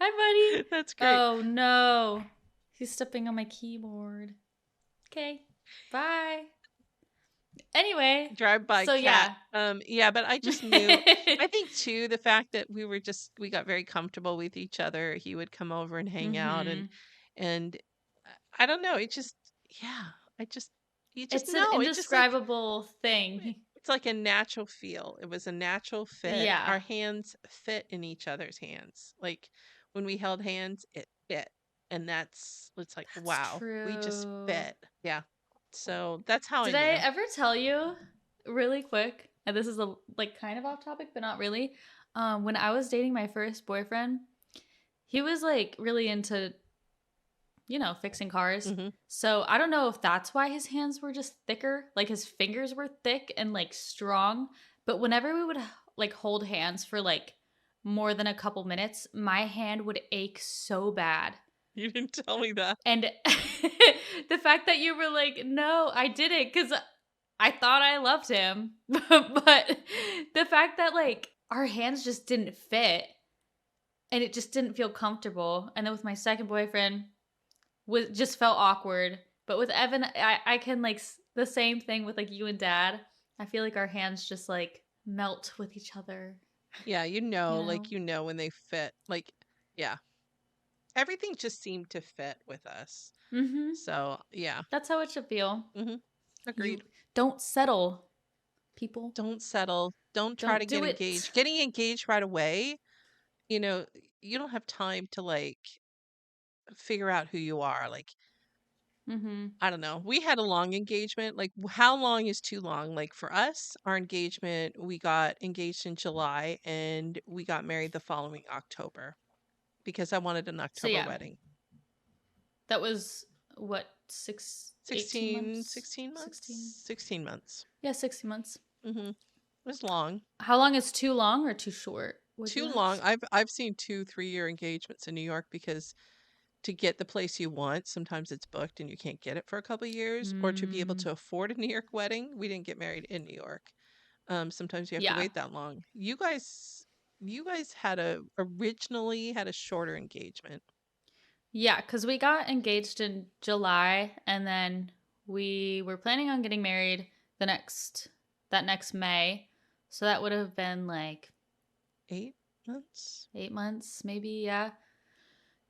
Hi, buddy.
That's great.
Oh no. He's stepping on my keyboard. Okay. Bye. Anyway,
Drive by
so
cat.
yeah.
Yeah, but I just knew. I think too the fact that we got very comfortable with each other. He would come over and hang out, and
Hmm.
and I don't know. It just yeah. I just you just
It's an
know. It just like
indescribable thing.
it's like a natural feel. It was a natural fit.
Yeah,
Our hands fit in each other's hands. Like when we held hands, it fit. And it's like,
that's
wow, we just
true.
fit. Yeah. So that's how I
Did I
knew.
ever tell you really quick? And this is a like kind of off topic, but not really. When I was dating my first boyfriend, he was like really into, fixing cars.
Hmm.
So I don't know if that's why his hands were just thicker, like his fingers were thick and like strong. But whenever we would like hold hands for like more than a couple minutes, my hand would ache so bad.
You didn't tell me that.
And the fact that you were like, no, I did it because I thought I loved him. But the fact that like our hands just didn't fit and it just didn't feel comfortable. And then with my second boyfriend, was just felt awkward. But with Evan, I can like the same thing with like you and Dad. I feel like our hands just like melt with each other.
Yeah,
You know.
like when they fit. Like, yeah. Everything just seemed to fit with us.
Mm-hmm.
So, yeah.
That's how it should feel.
Hmm.
You
Agreed.
don't settle, people.
Don't settle. Don't try to
Don't
get
do it.
engaged. Getting engaged right away, you know, you don't have time to like figure out who you are. Like,
Mm-hmm.
I don't know. We had a long engagement. Like, how long is too long? Like, for us, our engagement, we got engaged in July and we got married the following October because I wanted an
So
October
yeah,
wedding.
that was what, 18
16,
months,
16
16.
months? 16 months.
Yeah, 16 months.
Mm-hmm. It was long.
How long is too long or too short? Would you
Too long.
ask?
I've seen 2, 3 year engagements in New York because to get the place you want, sometimes it's booked and you can't get it for a couple of years, or to be able
Mm,
to afford a New York wedding. We didn't get married in New York. Sometimes you have to
yeah.
wait that long. You guys originally had a shorter engagement.
Yeah, because we got engaged in July and then we were planning on getting married the next May. So that would have been like
8 months?
8 months, maybe, yeah.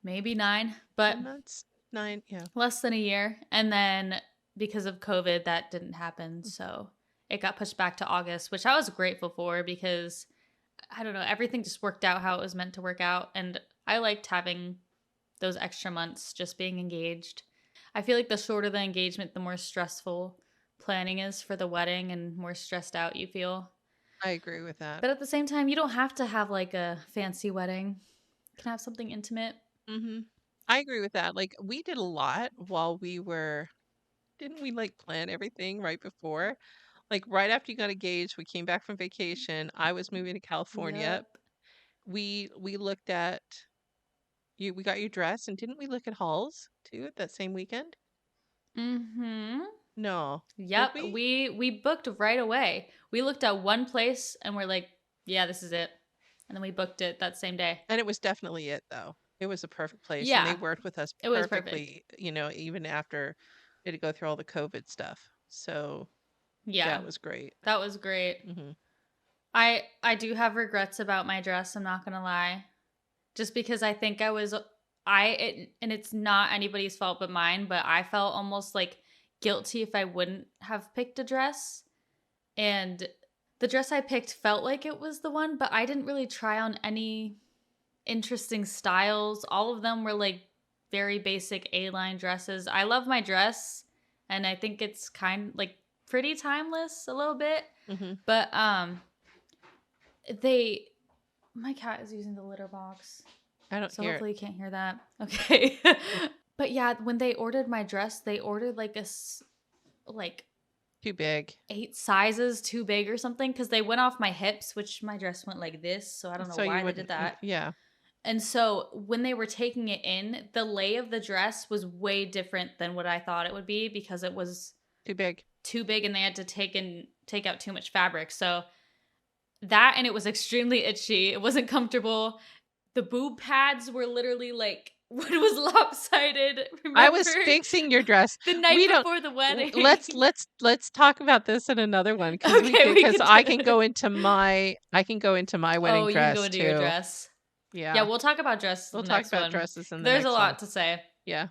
Maybe nine, but
10 months? 9? Yeah.
less than a year. And then because of COVID, that didn't happen. So it got pushed back to August, which I was grateful for because I don't know, everything just worked out how it was meant to work out. And I liked having those extra months just being engaged. I feel like the shorter the engagement, the more stressful planning is for the wedding and more stressed out you feel.
I agree with that.
But at the same time, you don't have to have like a fancy wedding. You can have something intimate.
Mm-hmm. I agree with that. Like we did a lot while we were didn't we like plan everything right before? Like right after you got engaged, we came back from vacation. I was moving to California.
Yep.
We looked at we got your dress, and didn't we look at halls too that same weekend?
Mm-hmm.
No. Did
Yep.
we?
We booked right away. We looked at one place and we're like, yeah, this is it. And then we booked it that same day.
And it was definitely it though. It was a perfect place, and they
Yeah,
worked with us
it was perfect.
perfectly, even after we had to go through all the COVID stuff. So, yeah,
Yeah,
it was great.
that was great.
Hmm.
I do have regrets about my dress, I'm not going to lie. Just because I think and it's not anybody's fault but mine, but I felt almost like guilty if I wouldn't have picked a dress. And the dress I picked felt like it was the one, but I didn't really try on any interesting styles. All of them were like very basic A-line dresses. I love my dress and I think it's kind like pretty timeless a little bit,
Hmm.
but they my cat is using the litter box.
I don't
So
hear it.
hopefully you can't hear that. Okay. But yeah, when they ordered my dress, they ordered like
Too big.
8 sizes too big or something because they went off my hips, which my dress went like this. So I don't know
So you
why they did
wouldn't,
that.
yeah,
And so when they were taking it in, the lay of the dress was way different than what I thought it would be because it was
too big.
too big and they had to take out too much fabric. So that and it was extremely itchy. It wasn't comfortable. The boob pads were literally like what was lopsided.
I
Remember
was fixing your dress.
the night
We don't
before the wedding?
let's talk about this in another one because
Okay, we
because
could do
I can
it.
go into my wedding
Oh, you can go
dress
into your
too.
dress. Yeah,
Yeah.
we'll talk about dress
We'll
the
talk
next
about
one.
dresses in the
There's a
next one.
lot to say.
Yeah.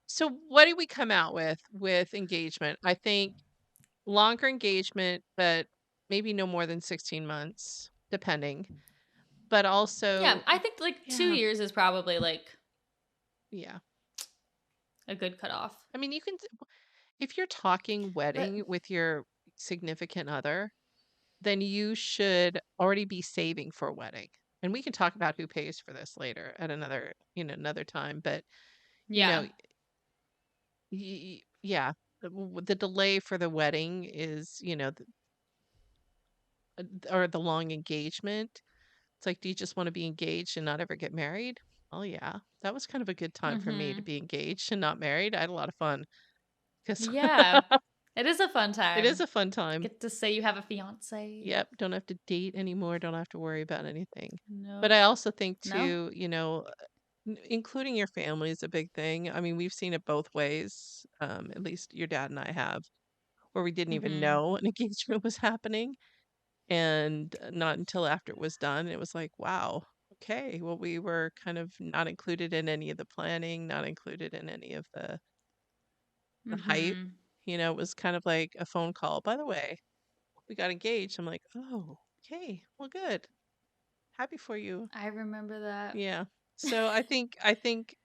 So what did we come out with engagement? I think longer engagement, but maybe no more than 16 months, depending. But
Yeah,
also,
I think like two
yeah,
years is probably like
yeah.
a good cutoff.
I mean, if you're talking
But
wedding with your significant other, then you should already be saving for a wedding. And we can talk about who pays for this later at another time. But, you know,
yeah.
yeah, the delay for the wedding is, or the long engagement. It's like, do you just want to be engaged and not ever get married? Oh, yeah. That was kind of a good time for me to
Mhm.
be engaged and not married. I had a lot of fun because
Yeah. It is a fun
it is
time.
a fun time.
Get to say you have a fiance.
Yep, don't have to date anymore, don't have to worry about anything. But
Nope.
I also think
No?
too, including your family is a big thing. I mean, we've seen it both ways. At least your dad and I have, where we didn't even
Mhm.
know an engagement was happening, and not until after it was done, it was like, wow, okay, well, we were kind of not included in any of the planning, not included in any of the hype.
Mhm.
It was kind of like a phone call. By the way, we got engaged. I'm like, oh, okay, well, good. Happy for you.
I remember that.
Yeah. So I think
I think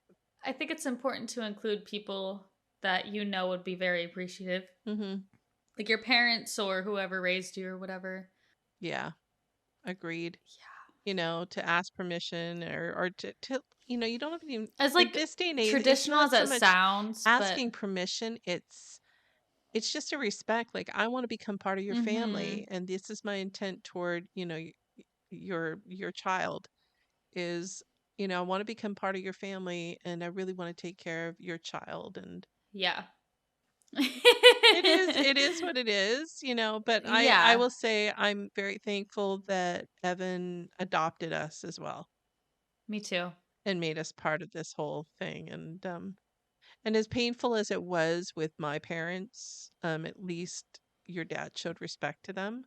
it's important to include people that you know would be very appreciative.
mhm.
Like your parents or whoever raised you or whatever.
Yeah, agreed.
Yeah.
To ask permission or to you don't even,
As
in
like
this day and age, it's
traditional
not
as
so
it
much
sounds, but
asking permission. It's just a respect. Like, I want to become part of your family,
mhm.
and this is my intent toward, your child is, I want to become part of your family, and I really want to take care of your child. And
Yeah.
it is what it is, but I
Yeah,
will say I'm very thankful that Evan adopted us as well
me too.
and made us part of this whole thing. And as painful as it was with my parents, at least your dad showed respect to them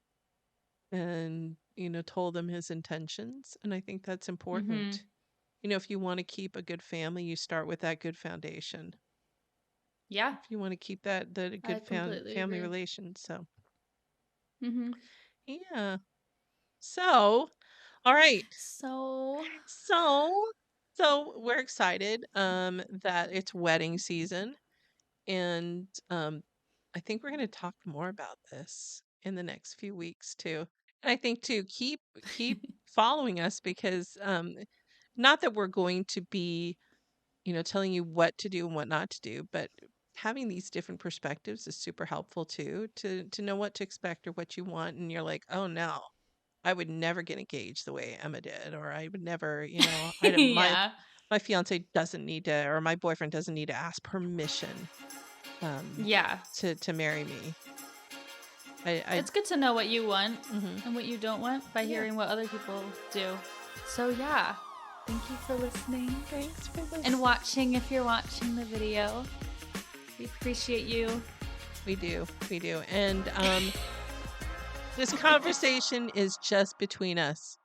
and, told them his intentions. And I think that's
Mhm.
important. If you want to keep a good family, you start with that good foundation.
Yeah,
If you want to keep the
I
good
completely
family
agree.
relations. So,
Mhm.
yeah. So, all right.
So,
So, so we're excited that it's wedding season. And I think we're going to talk more about this in the next few weeks too. And I think too, keep following us because not that we're going to be, telling you what to do and what not to do, but having these different perspectives is super helpful too, to know what to expect or what you want. And you're like, oh no, I would never get engaged the way Emma did, or I would never,
yeah.
my fiance doesn't need to, or my boyfriend doesn't need to ask permission um,
Yeah.
to marry me. I
It's good to know what you want
hmm
and what you don't want by
Yeah.
hearing what other people do. So, yeah. Thank you for listening
Thanks for
and
this.
watching if you're watching the video. We appreciate you.
We do. And this conversation is just between us.